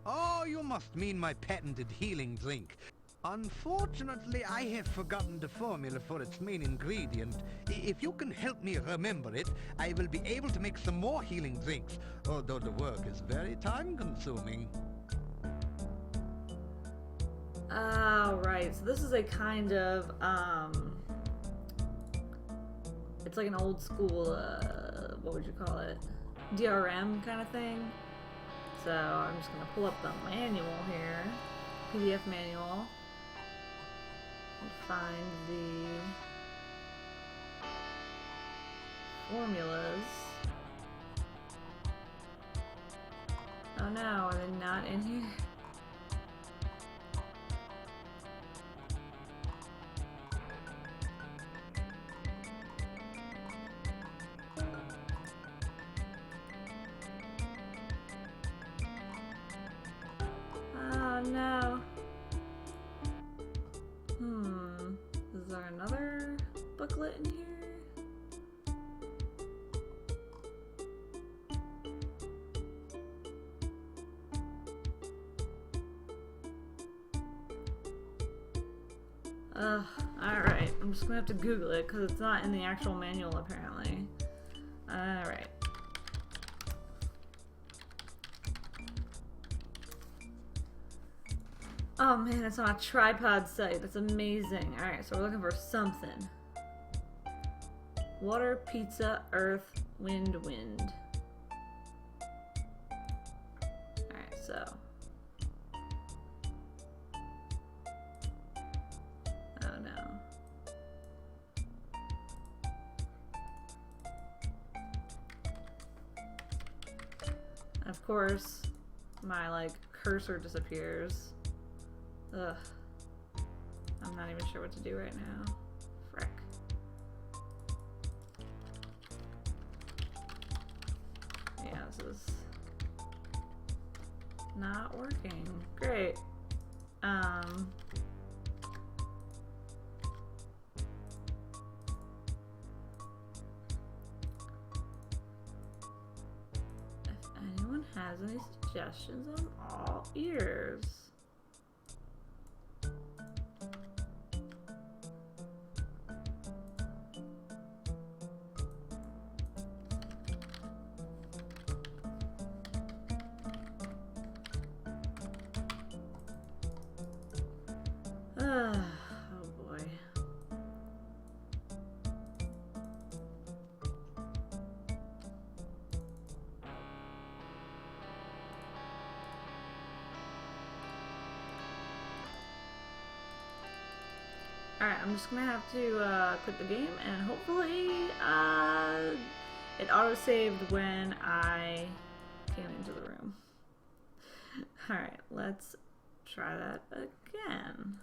S9: Oh, you must mean my patented healing drink. Unfortunately, I have forgotten the formula for its main ingredient. If you can help me remember it, I will be able to make some more healing drinks, although the work is very time-consuming.
S1: Oh, right. So this is a kind of, it's like an old school, what would you call it? DRM kind of thing. So I'm just going to pull up the manual here, PDF manual, and find the formulas. Oh no, are they not in here? Oh no. Is there another booklet in here? Alright. I'm just gonna have to Google it because it's not in the actual manual apparently. Alright. Oh man, it's on a tripod site. That's amazing. Alright, so we're looking for something. Water, pizza, earth, wind, wind. Alright, so. Oh no. Of course, my like cursor disappears. Ugh. I'm not even sure what to do right now. Frick. Yeah, this is not working. Great. If anyone has any suggestions, I'm all ears. Oh boy. Alright, I'm just gonna have to quit the game, and hopefully it auto-saved when I came into the room. Alright, let's try that again.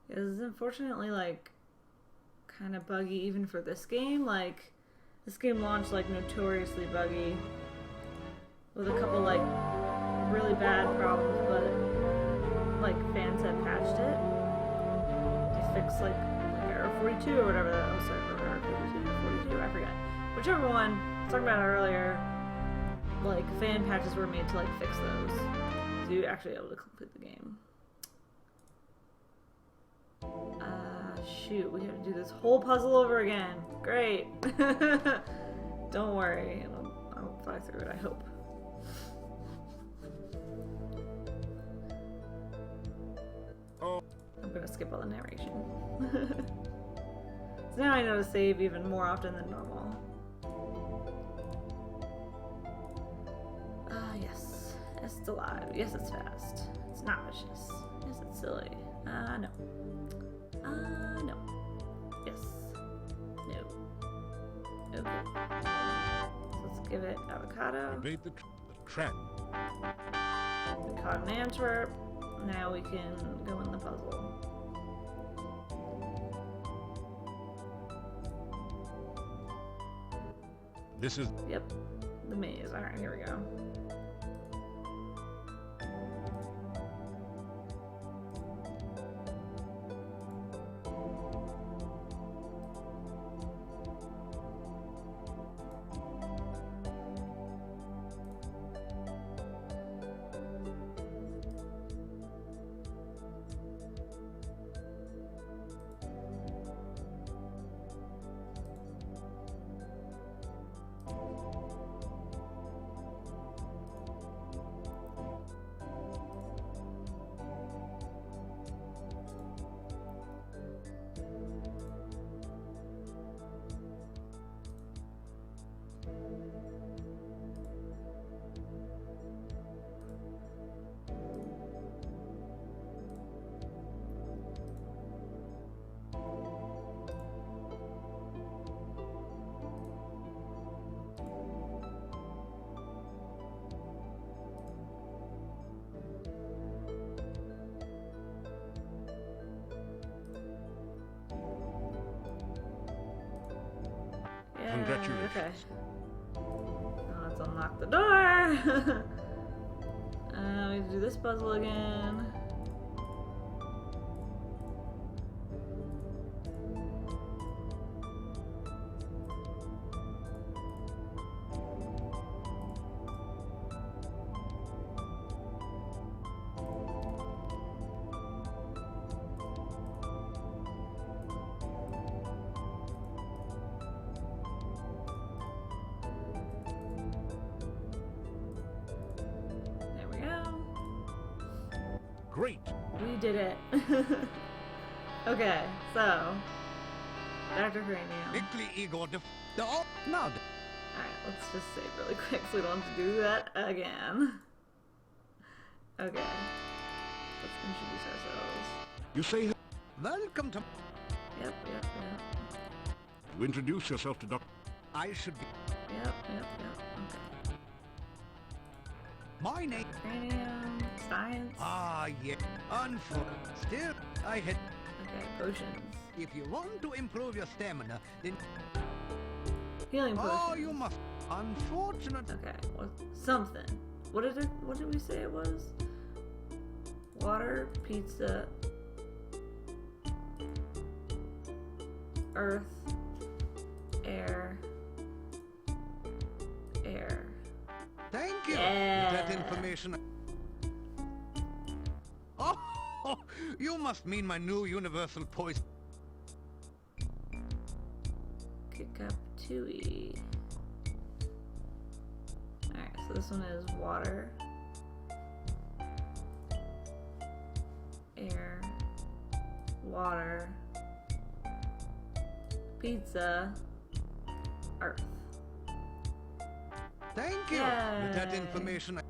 S1: This is unfortunately like kind of buggy even for this game. Like, this game launched like notoriously buggy with a couple like really bad problems, but like fans had patched it to fix like error 42 or whatever that was. Sorry, error 52 or 42, I forget. Whichever one I was talking about earlier, like fan patches were made to like fix those, so you're actually able to complete the game. Shoot, we have to do this whole puzzle over again. Great. Don't worry, I'll fly through it, I hope.
S2: Oh.
S1: I'm gonna skip all the narration. So now I know to save even more often than normal. Yes. It's alive. Yes, it's fast. It's not vicious. Yes, it's silly. No. No. Yes. No. Okay. So let's give it avocado.
S2: Evade the trap.
S1: We caught an Antwerp. Now we can go in the puzzle.
S2: This is...
S1: Yep. The maze. Alright, here we go.
S2: Congratulations.
S1: Okay. Now let's unlock the door. We have to do this puzzle again.
S2: Great.
S1: We did it. Okay, so Dr. Cranium.
S9: Quickly, Igor, now.
S1: Alright, let's just save really quick so we don't have to do that again. Okay. Let's introduce ourselves.
S2: You say...
S9: Welcome to...
S1: Yep.
S2: You introduce yourself to Dr.
S9: I should be...
S1: Yep. Okay.
S9: My name...
S1: Cranium, science.
S9: Ah, yeah. Unfortunately, still, I had...
S1: Okay, potions.
S9: If you want to improve your stamina, then...
S1: Healing potions.
S9: Oh, you must... Unfortunately...
S1: Okay, something. What did we say it was? Water, pizza, earth, air.
S9: Thank you.
S1: Yeah.
S9: That information... Oh, you must mean my new universal poison.
S1: Kick up 2E. Alright, so this one is water, air, water, pizza, earth.
S9: Thank you. With that
S1: Yay.
S9: information,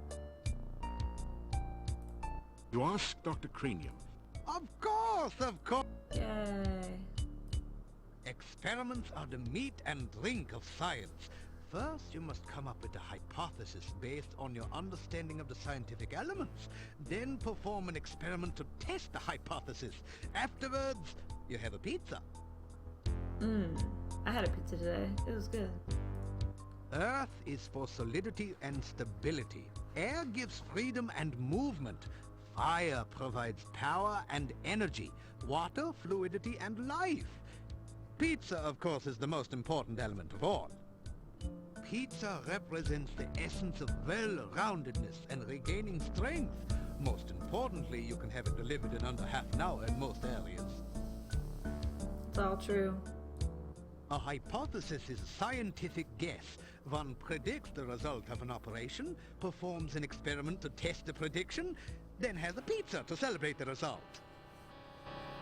S2: You ask Dr. Cranium.
S9: Of course.
S1: Yay.
S9: Experiments are the meat and drink of science. First, you must come up with a hypothesis based on your understanding of the scientific elements. Then perform an experiment to test the hypothesis. Afterwards, you have a pizza.
S1: I had a pizza today. It was good.
S9: Earth is for solidity and stability. Air gives freedom and movement. Fire provides power and energy. Water, fluidity, and life. Pizza, of course, is the most important element of all. Pizza represents the essence of well-roundedness and regaining strength. Most importantly, you can have it delivered in under half an hour in most areas.
S1: It's all true.
S9: A hypothesis is a scientific guess. One predicts the result of an operation, performs an experiment to test the prediction, then has a pizza to celebrate the result.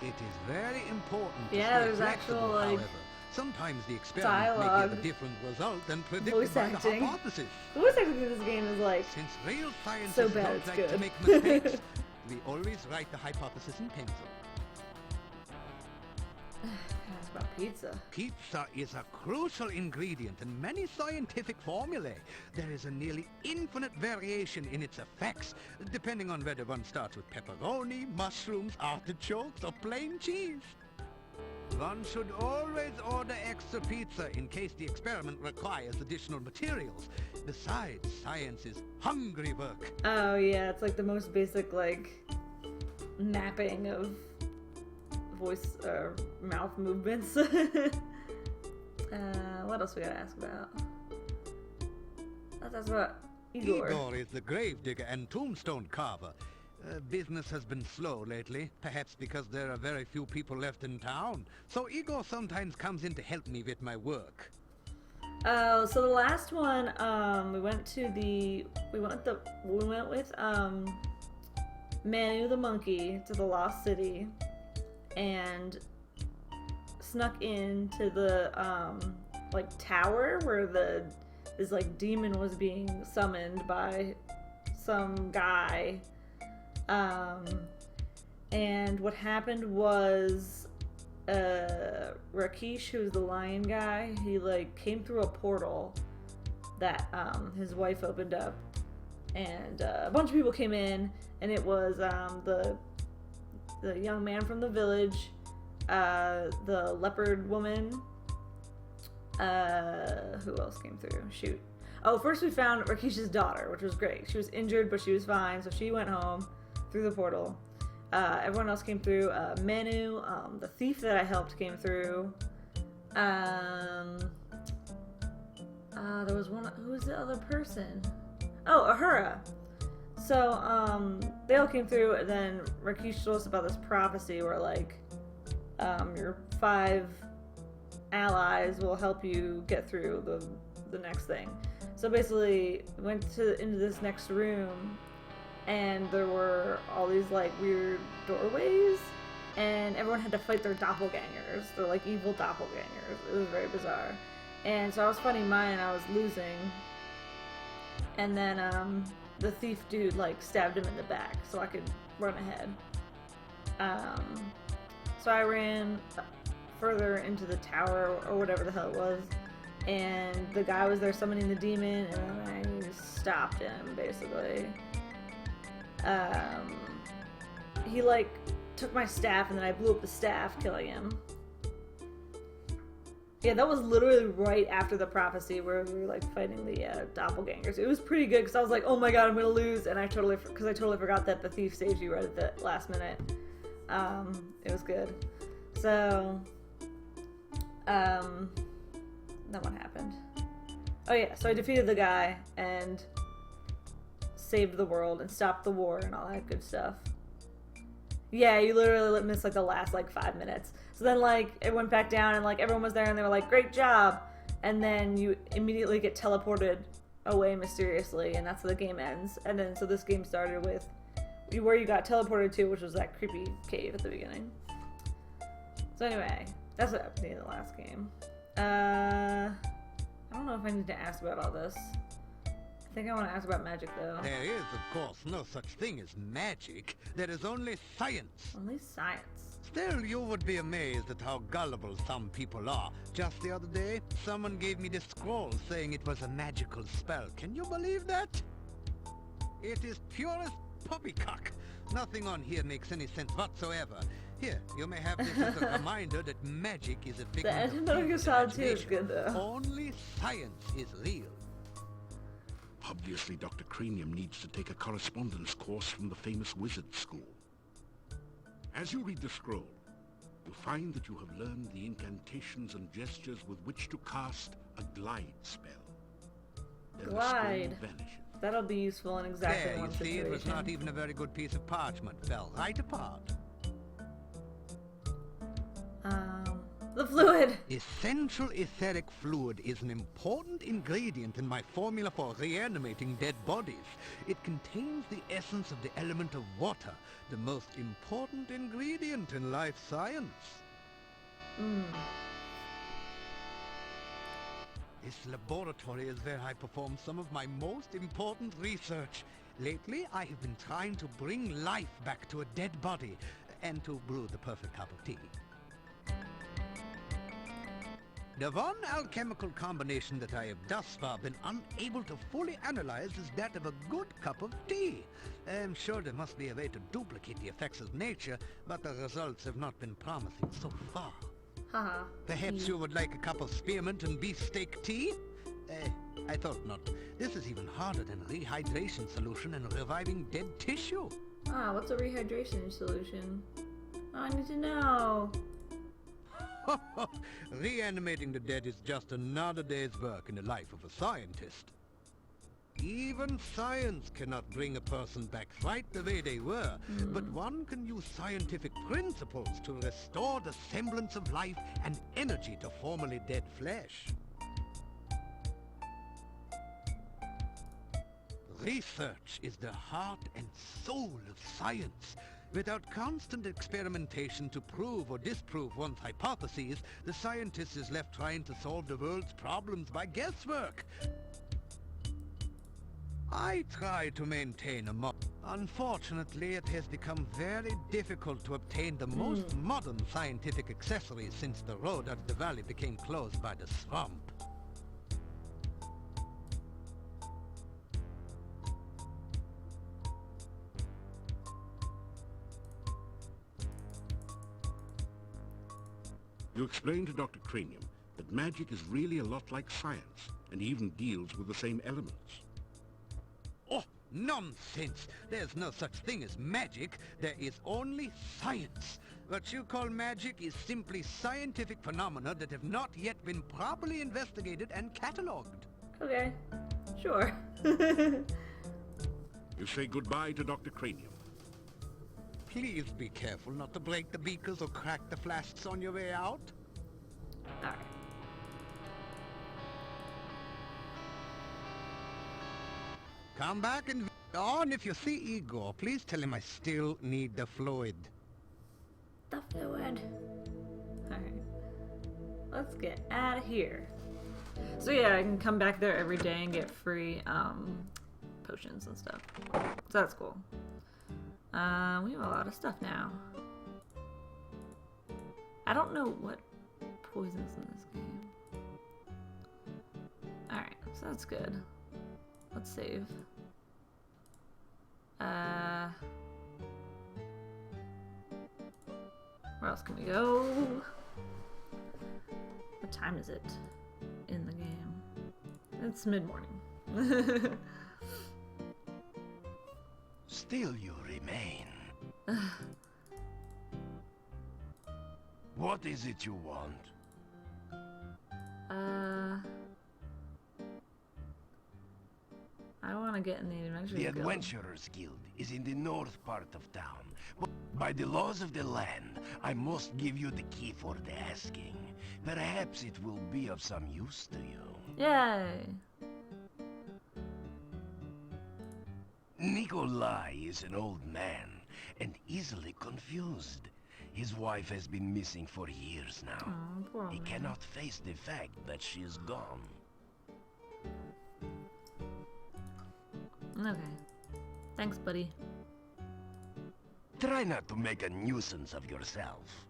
S9: It is very important to
S1: Yeah,
S9: stay
S1: there's
S9: flexible,
S1: actual, like,
S9: however. Sometimes the experiment may
S1: dialogue,
S9: give a different result than
S1: voice
S9: predicted by the
S1: acting.
S9: hypothesis.
S1: The voice acting in this game is like
S9: Since real scientists
S1: so bad
S9: don't
S1: it's
S9: like
S1: good.
S9: to make mistakes, we always write the hypothesis in pencil.
S1: ask about pizza.
S9: Pizza is a crucial ingredient in many scientific formulae. There is a nearly infinite variation in its effects, depending on whether one starts with pepperoni, mushrooms, artichokes, or plain cheese. One should always order extra pizza in case the experiment requires additional materials. Besides, science is hungry work.
S1: Oh yeah, it's like the most basic like mapping of voice or mouth movements. What else we gotta ask about? Let's ask about Igor.
S9: Igor is the gravedigger and tombstone carver. Business has been slow lately, perhaps because there are very few people left in town. So Igor sometimes comes in to help me with my work.
S1: Oh, so the last one, we went with Manu the monkey to the Lost City, and snuck into the like tower where this like demon was being summoned by some guy. And what happened was Rakesh, who's the lion guy, he like came through a portal that his wife opened up, and a bunch of people came in, and it was the young man from the village, the leopard woman, who else came through? Shoot. Oh, first we found Rakesh's daughter, which was great. She was injured, but she was fine, so she went home through the portal. Everyone else came through. Manu, the thief that I helped, came through. There was one. Who was the other person? Oh, Ahura. So, they all came through, and then Rakesh told us about this prophecy where, like, your 5 allies will help you get through the next thing. So basically, went into this next room, and there were all these like weird doorways, and everyone had to fight their doppelgangers. They're like evil doppelgangers. It was very bizarre. And so I was fighting mine, and I was losing. And then the thief dude like stabbed him in the back, so I could run ahead. So I ran further into the tower or whatever the hell it was, and the guy was there summoning the demon, and then I stopped him basically. He like took my staff, and then I blew up the staff, killing him. Yeah, that was literally right after the prophecy where we were like fighting the doppelgangers. It was pretty good because I was like, oh my god, I'm gonna lose, and I totally forgot that the thief saved you right at the last minute. It was good. So, then what happened? Oh yeah, so I defeated the guy and saved the world and stopped the war and all that good stuff. Yeah, you literally missed like the last like 5 minutes. So then like it went back down, and like everyone was there, and they were like, great job, and then you immediately get teleported away mysteriously, and that's how the game ends. And then so this game started with where you got teleported to, which was that creepy cave at the beginning. So anyway, that's what happened in the last game. I don't know if I need to ask about all this. think I want to ask about magic, though.
S9: There is, of course, no such thing as magic. There is only science.
S1: Only science.
S9: Still, you would be amazed at how gullible some people are. Just the other day, someone gave me this scroll saying it was a magical spell. Can you believe that? It is purest poppycock. Nothing on here makes any sense whatsoever. Here, you may have this as a reminder that magic is a
S1: The
S9: figment
S1: end of
S9: of
S1: Metal Gear
S9: people's
S1: Solid 2 is
S9: imagination.
S1: good, though.
S9: Only science is real.
S2: Obviously, Dr. Cranium needs to take a correspondence course from the famous wizard school. As you read the scroll, you find that you have learned the incantations and gestures with which to cast a glide spell. Then the scroll
S1: Glide.
S2: vanishes.
S1: That'll be useful in exactly
S9: There, you
S1: one
S9: see,
S1: situation.
S9: it was not even a very good piece of parchment. Fell right apart.
S1: The fluid!
S9: Essential etheric fluid is an important ingredient in my formula for reanimating dead bodies. It contains the essence of the element of water, the most important ingredient in life science. This laboratory is where I perform some of my most important research. Lately, I have been trying to bring life back to a dead body and to brew the perfect cup of tea. The one alchemical combination that I have thus far been unable to fully analyze is that of a good cup of tea. I'm sure there must be a way to duplicate the effects of nature, but the results have not been promising so far.
S1: Haha.
S9: Perhaps you would like a cup of spearmint and beefsteak tea? I thought not. This is even harder than rehydration solution and reviving dead tissue.
S1: Ah, what's a rehydration solution? I need to know.
S9: Reanimating the dead is just another day's work in the life of a scientist. Even science cannot bring a person back right the way they were, but one can use scientific principles to restore the semblance of life and energy to formerly dead flesh. Research is the heart and soul of science. Without constant experimentation to prove or disprove one's hypotheses, the scientist is left trying to solve the world's problems by guesswork. I try to maintain a Unfortunately, it has become very difficult to obtain the most modern scientific accessories since the road out of the valley became closed by the swamp.
S2: You explain to Dr. Cranium that magic is really a lot like science, and even deals with the same elements.
S9: Oh, nonsense! There's no such thing as magic. There is only science. What you call magic is simply scientific phenomena that have not yet been properly investigated and catalogued.
S1: Okay. Sure.
S2: You say goodbye to Dr. Cranium.
S9: Please be careful not to break the beakers or crack the flasks on your way out.
S1: Alright.
S9: Come back and... Oh, and if you see Igor, please tell him I still need the fluid.
S1: The fluid. Alright. Let's get out of here. So yeah, I can come back there every day and get free potions and stuff. So that's cool. We have a lot of stuff now. I don't know what poisons in this game. Alright, so that's good. Let's save. Where else can we go? What time is it in the game? It's mid-morning.
S4: Still you remain. What is it you want?
S1: I want to get in the Adventurers
S4: The
S1: Guild.
S4: Adventurers Guild is in the north part of town. But by the laws of the land, I must give you the key for the asking. Perhaps it will be of some use to you.
S1: Yay!
S4: Nikolai is an old man and easily confused. His wife has been missing for years now.
S1: Oh, poor
S4: He
S1: man.
S4: cannot face the fact that she is gone.
S1: Okay. Thanks, buddy.
S4: Try not to make a nuisance of yourself.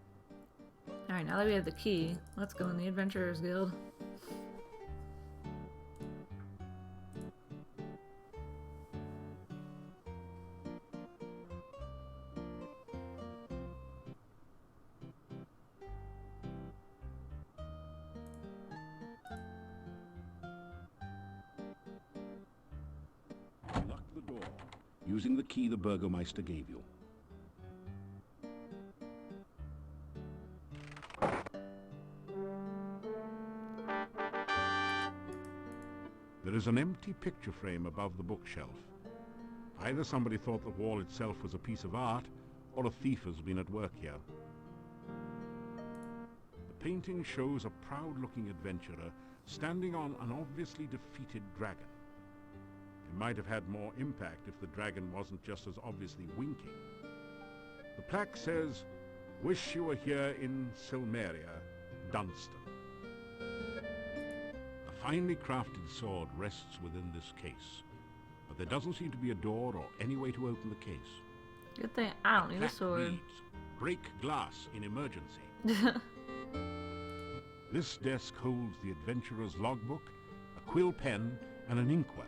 S1: Alright, now that we have the key, let's go in the Adventurers Guild.
S2: Lock the door, using the key the Burgomeister gave you. There is an empty picture frame above the bookshelf. Either somebody thought the wall itself was a piece of art, or a thief has been at work here. The painting shows a proud-looking adventurer standing on an obviously defeated dragon. It might have had more impact if the dragon wasn't just as obviously winking. The plaque says, "Wish you were here in Silmeria, Dunstan." A finely crafted sword rests within this case, but there doesn't seem to be a door or any way to open the case.
S1: Good thing I don't need a
S2: Plaque
S1: sword.
S2: reads, "Break glass in emergency." This desk holds the adventurer's logbook, a quill pen, and an inkwell.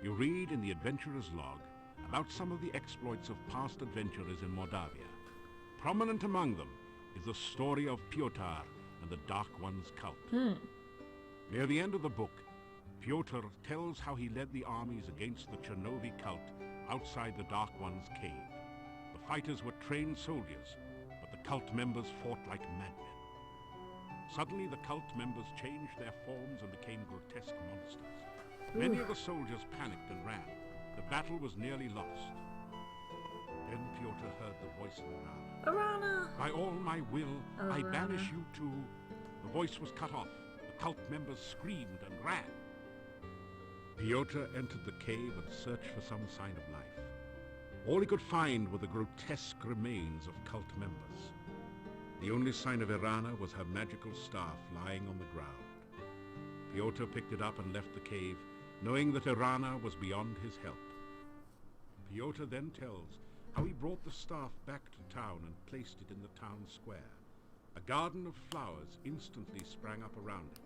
S2: You read in the adventurer's log about some of the exploits of past adventurers in Mordavia. Prominent among them is the story of Pyotr and the Dark One's cult. Near the end of the book, Pyotr tells how he led the armies against the Chernovi cult outside the Dark One's cave. The fighters were trained soldiers, but the cult members fought like madmen. Suddenly, the cult members changed their forms and became grotesque monsters. Many of the soldiers panicked and ran. The battle was nearly lost. Then Pyotr heard the voice of Arana.
S1: Arana!
S2: "By all my will, I
S1: Arana.
S2: banish you too." The voice was cut off. The cult members screamed and ran. Pyotr entered the cave and searched for some sign of life. All he could find were the grotesque remains of cult members. The only sign of Irana was her magical staff lying on the ground. Pyotr picked it up and left the cave, knowing that Irana was beyond his help. Pyotr then tells how he brought the staff back to town and placed it in the town square. A garden of flowers instantly sprang up around it.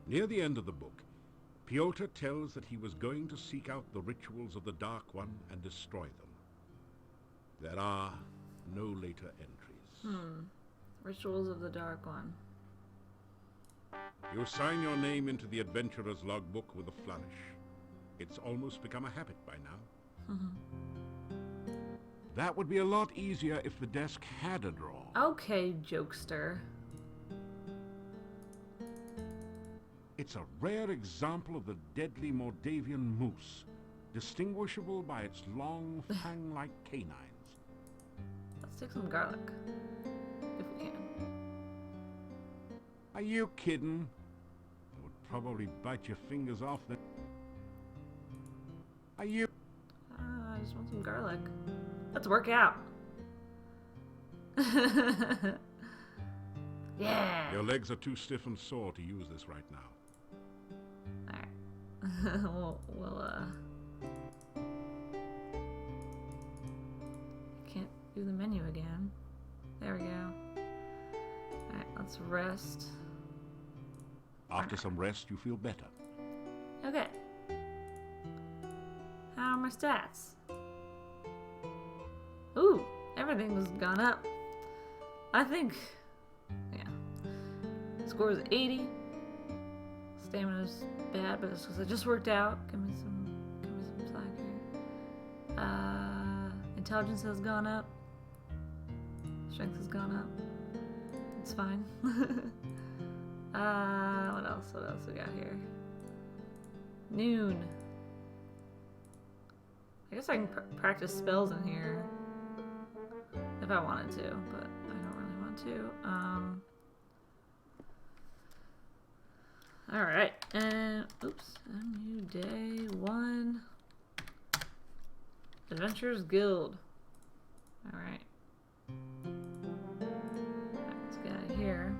S2: Near the end of the book, Pyotr tells that he was going to seek out the rituals of the Dark One and destroy them. There are no later entries.
S1: Rituals of the Dark One.
S2: You sign your name into the adventurer's logbook with a flourish. It's almost become a habit by now. That would be a lot easier if the desk had a drawer.
S1: Okay, jokester.
S2: It's a rare example of the deadly Mordavian moose, distinguishable by its long, fang-like canines.
S1: Let's take some garlic. If we can.
S2: Are you kidding? It would probably bite your fingers off then. Are you...
S1: I just want some garlic. Let's work out. Yeah.
S2: Your legs are too stiff and sore to use this right now.
S1: Alright. we'll can't do the menu again. There we go. Alright, let's rest.
S2: After some rest, you feel better.
S1: Okay. How are my stats? Ooh, everything's gone up. I think, yeah. Score is 80. Stamina's bad, but it's because I just worked out. Give me some slack here. Intelligence has gone up. Strength has gone up. It's fine. What else? What else we got here? Noon. I guess I can practice spells in here if I wanted to, but I don't really want to. Alright, and oops, a new day 1. Adventurers Guild. Alright. Let's get out of here.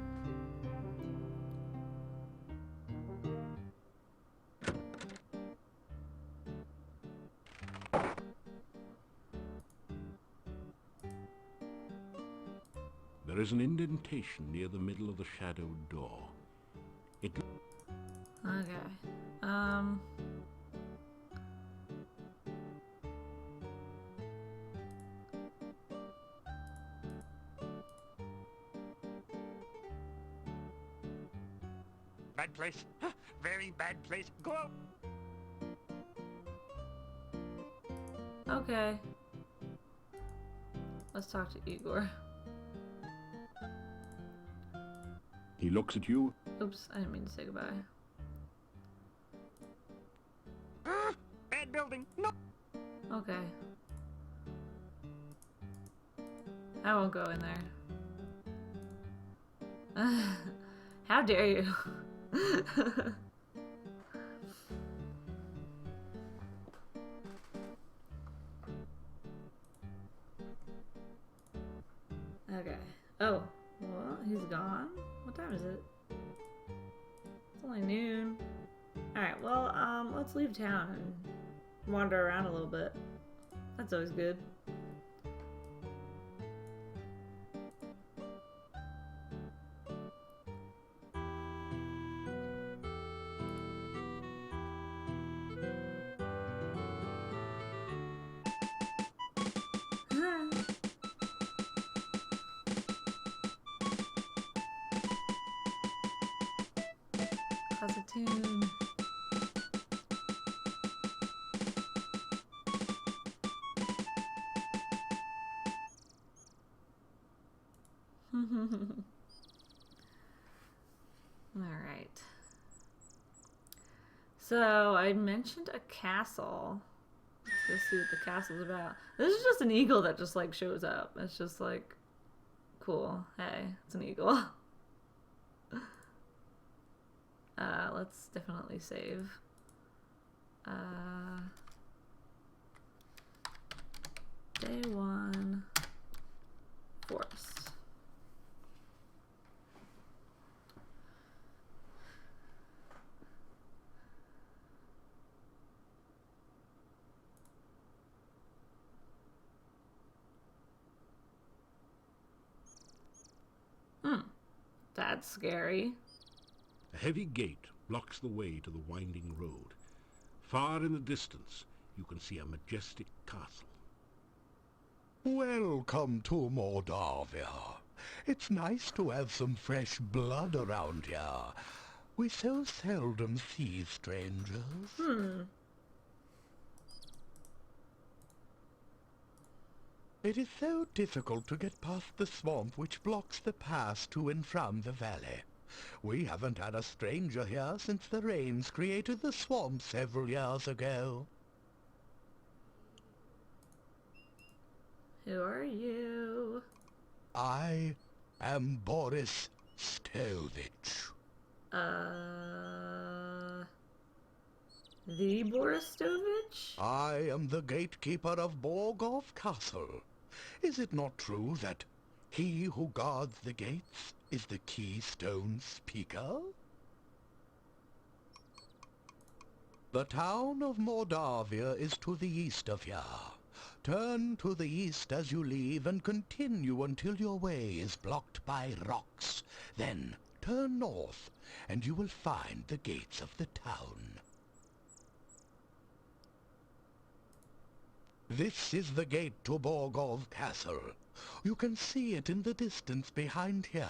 S2: There is an indentation near the middle of the shadowed door. It
S1: Okay.
S7: Bad place. Very bad place. Go out.
S1: Okay. Let's talk to Igor.
S2: He looks at you.
S1: Oops, I didn't mean to say goodbye.
S7: Bad building. No.
S1: Okay. I won't go in there. How dare you? Okay. Oh, well, he's gone. What time is it? It's only noon. Alright, well, let's leave town and wander around a little bit. That's always good. Cause a tune. Alright. So, I mentioned a castle. Let's go see what the castle's about. This is just an eagle that just, like, shows up. It's just, like, cool. Hey, it's an eagle. Let's definitely save. Day 1. Forest. That's scary.
S2: A heavy gate blocks the way to the winding road. Far in the distance, you can see a majestic castle.
S8: Welcome to Mordavia. It's nice to have some fresh blood around here. We so seldom see strangers. It is so difficult to get past the swamp which blocks the pass to and from the valley. We haven't had a stranger here since the rains created the swamp several years ago.
S1: Who are you?
S8: I am Boris Stovich.
S1: The Boris Stovich?
S8: I am the gatekeeper of Borgov Castle. Is it not true that he who guards the gates is the Keystone Speaker? The town of Mordavia is to the east of here. Turn to the east as you leave and continue until your way is blocked by rocks. Then turn north and you will find the gates of the town. This is the gate to Borgov Castle. You can see it in the distance behind here.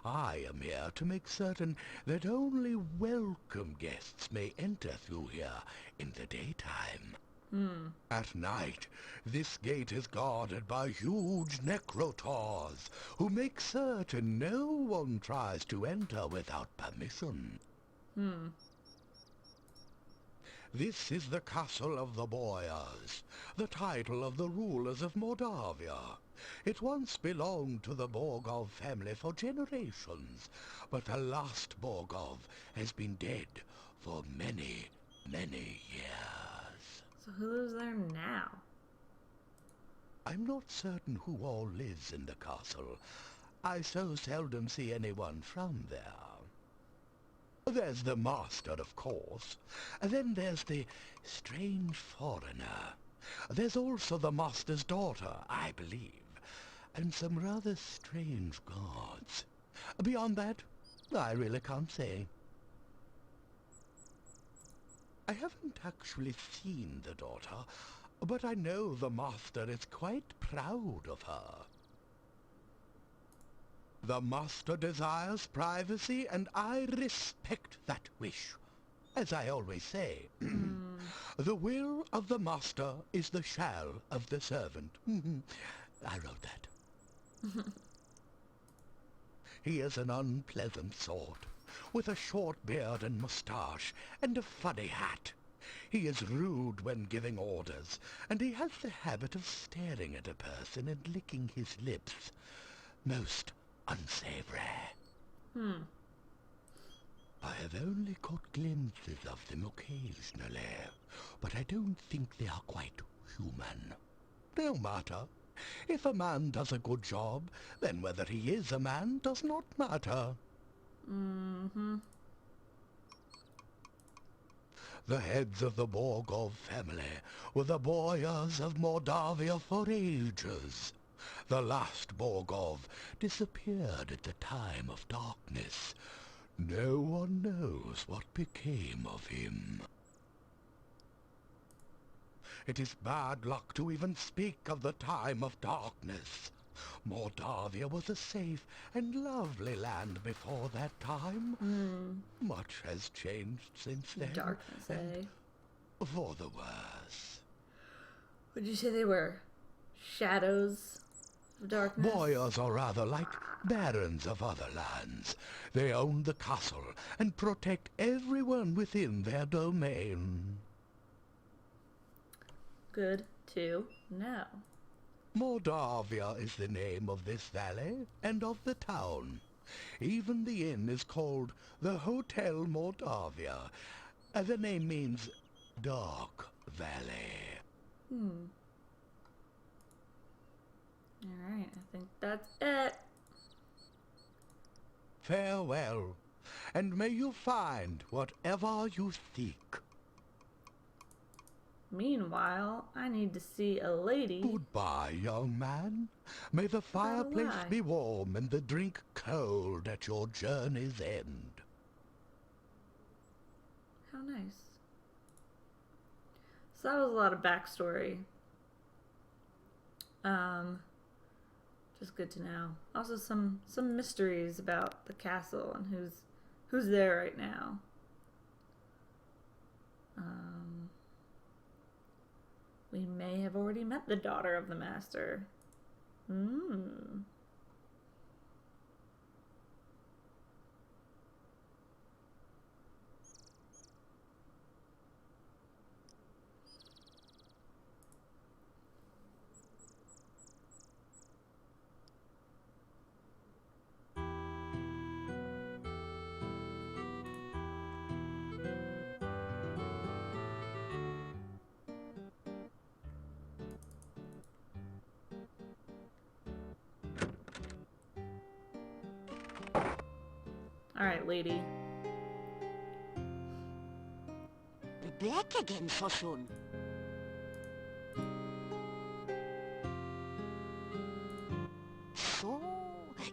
S8: I am here to make certain that only welcome guests may enter through here in the daytime. At night, this gate is guarded by huge necrotaurs, who make certain no one tries to enter without permission. This is the castle of the Boyars, the title of the rulers of Mordavia. It once belonged to the Borgov family for generations, but the last Borgov has been dead for many, many years.
S1: So who lives there now?
S8: I'm not certain who all lives in the castle. I so seldom see anyone from there. There's the master, of course. Then there's the strange foreigner. There's also the master's daughter, I believe. and some rather strange guards. Beyond that, I really can't say. I haven't actually seen the daughter, but I know the master is quite proud of her. The master desires privacy, and I respect that wish. As I always say, the will of the master is the shall of the servant. I wrote that. He is an unpleasant sort, with a short beard and moustache, and a funny hat. He is rude when giving orders, and he has the habit of staring at a person and licking his lips. Most unsavory. I have only caught glimpses of them occasionally, but I don't think they are quite human. No matter. If a man does a good job, then whether he is a man does not matter. The heads of the Borgov family were the boyars of Mordavia for ages. The last Borgov disappeared at the time of darkness. No one knows what became of him. It is bad luck to even speak of the time of darkness. Mordavia was a safe and lovely land before that time. Much has changed since then.
S1: Darkness, eh?
S8: For the worse.
S1: Would you say they were shadows of darkness?
S8: Boyars are rather like barons of other lands. They own the castle and protect everyone within their domain.
S1: Good to know.
S8: Mordavia is the name of this valley and of the town. Even the inn is called the Hotel Mordavia. The name means Dark Valley.
S1: Alright, I think that's it.
S8: Farewell, and may you find whatever you seek.
S1: Meanwhile, I need to see a lady.
S8: Goodbye, young man. May the fireplace
S1: lie.
S8: be warm and the drink cold at your journey's end.
S1: How nice. So that was a lot of backstory. Just good to know. Also some mysteries about the castle and who's there right now. We may have already met the daughter of the master. Alright, lady.
S5: Back again so soon. So,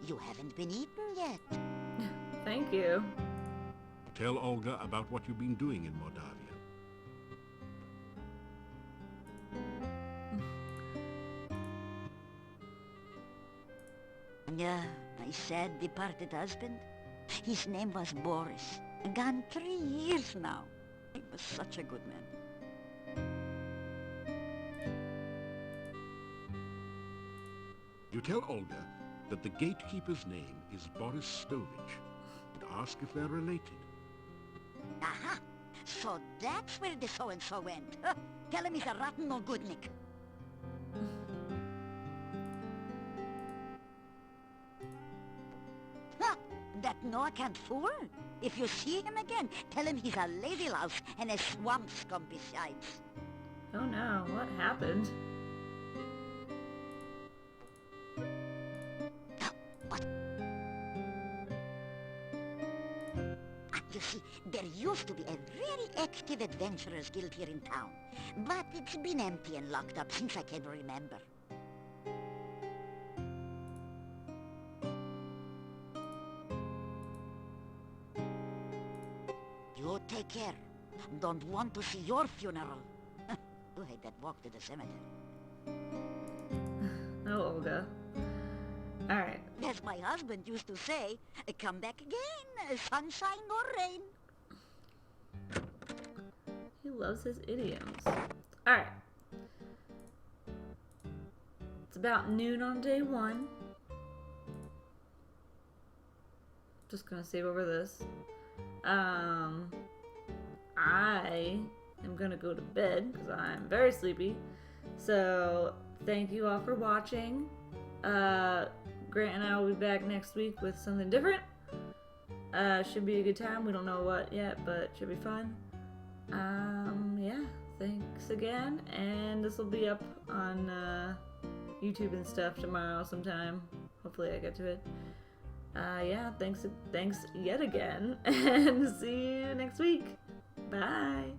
S5: you haven't been eaten yet.
S1: Thank you.
S2: Tell Olga about what you've been doing in Mordavia.
S5: My sad departed husband. His name was Boris. Gone 3 years now. He was such a good man.
S2: You tell Olga that the gatekeeper's name is Boris Stovich, and ask if they're related.
S5: Aha! So that's where the so-and-so went. Tell him he's a rotten no-goodnik. That Noah can't fool. If you see him again, tell him he's a lady louse and a swamp scum besides.
S1: Oh no, what happened?
S5: But... you see, there used to be a very active adventurers guild here in town. But it's been empty and locked up since I can remember. Take care. Don't want to see your funeral. You hate that walk to the cemetery.
S1: Oh, Olga. Alright.
S5: As my husband used to say, come back again, sunshine or rain.
S1: He loves his idioms. Alright. It's about noon on day 1. Just gonna save over this. I am gonna go to bed because I'm very sleepy. So thank you all for watching. Grant and I will be back next week with something different. Should be a good time. We don't know what yet, but should be fun. Yeah, thanks again, and this will be up on YouTube and stuff tomorrow sometime. Hopefully I get to it. Yeah, thanks yet again, and see you next week. Bye.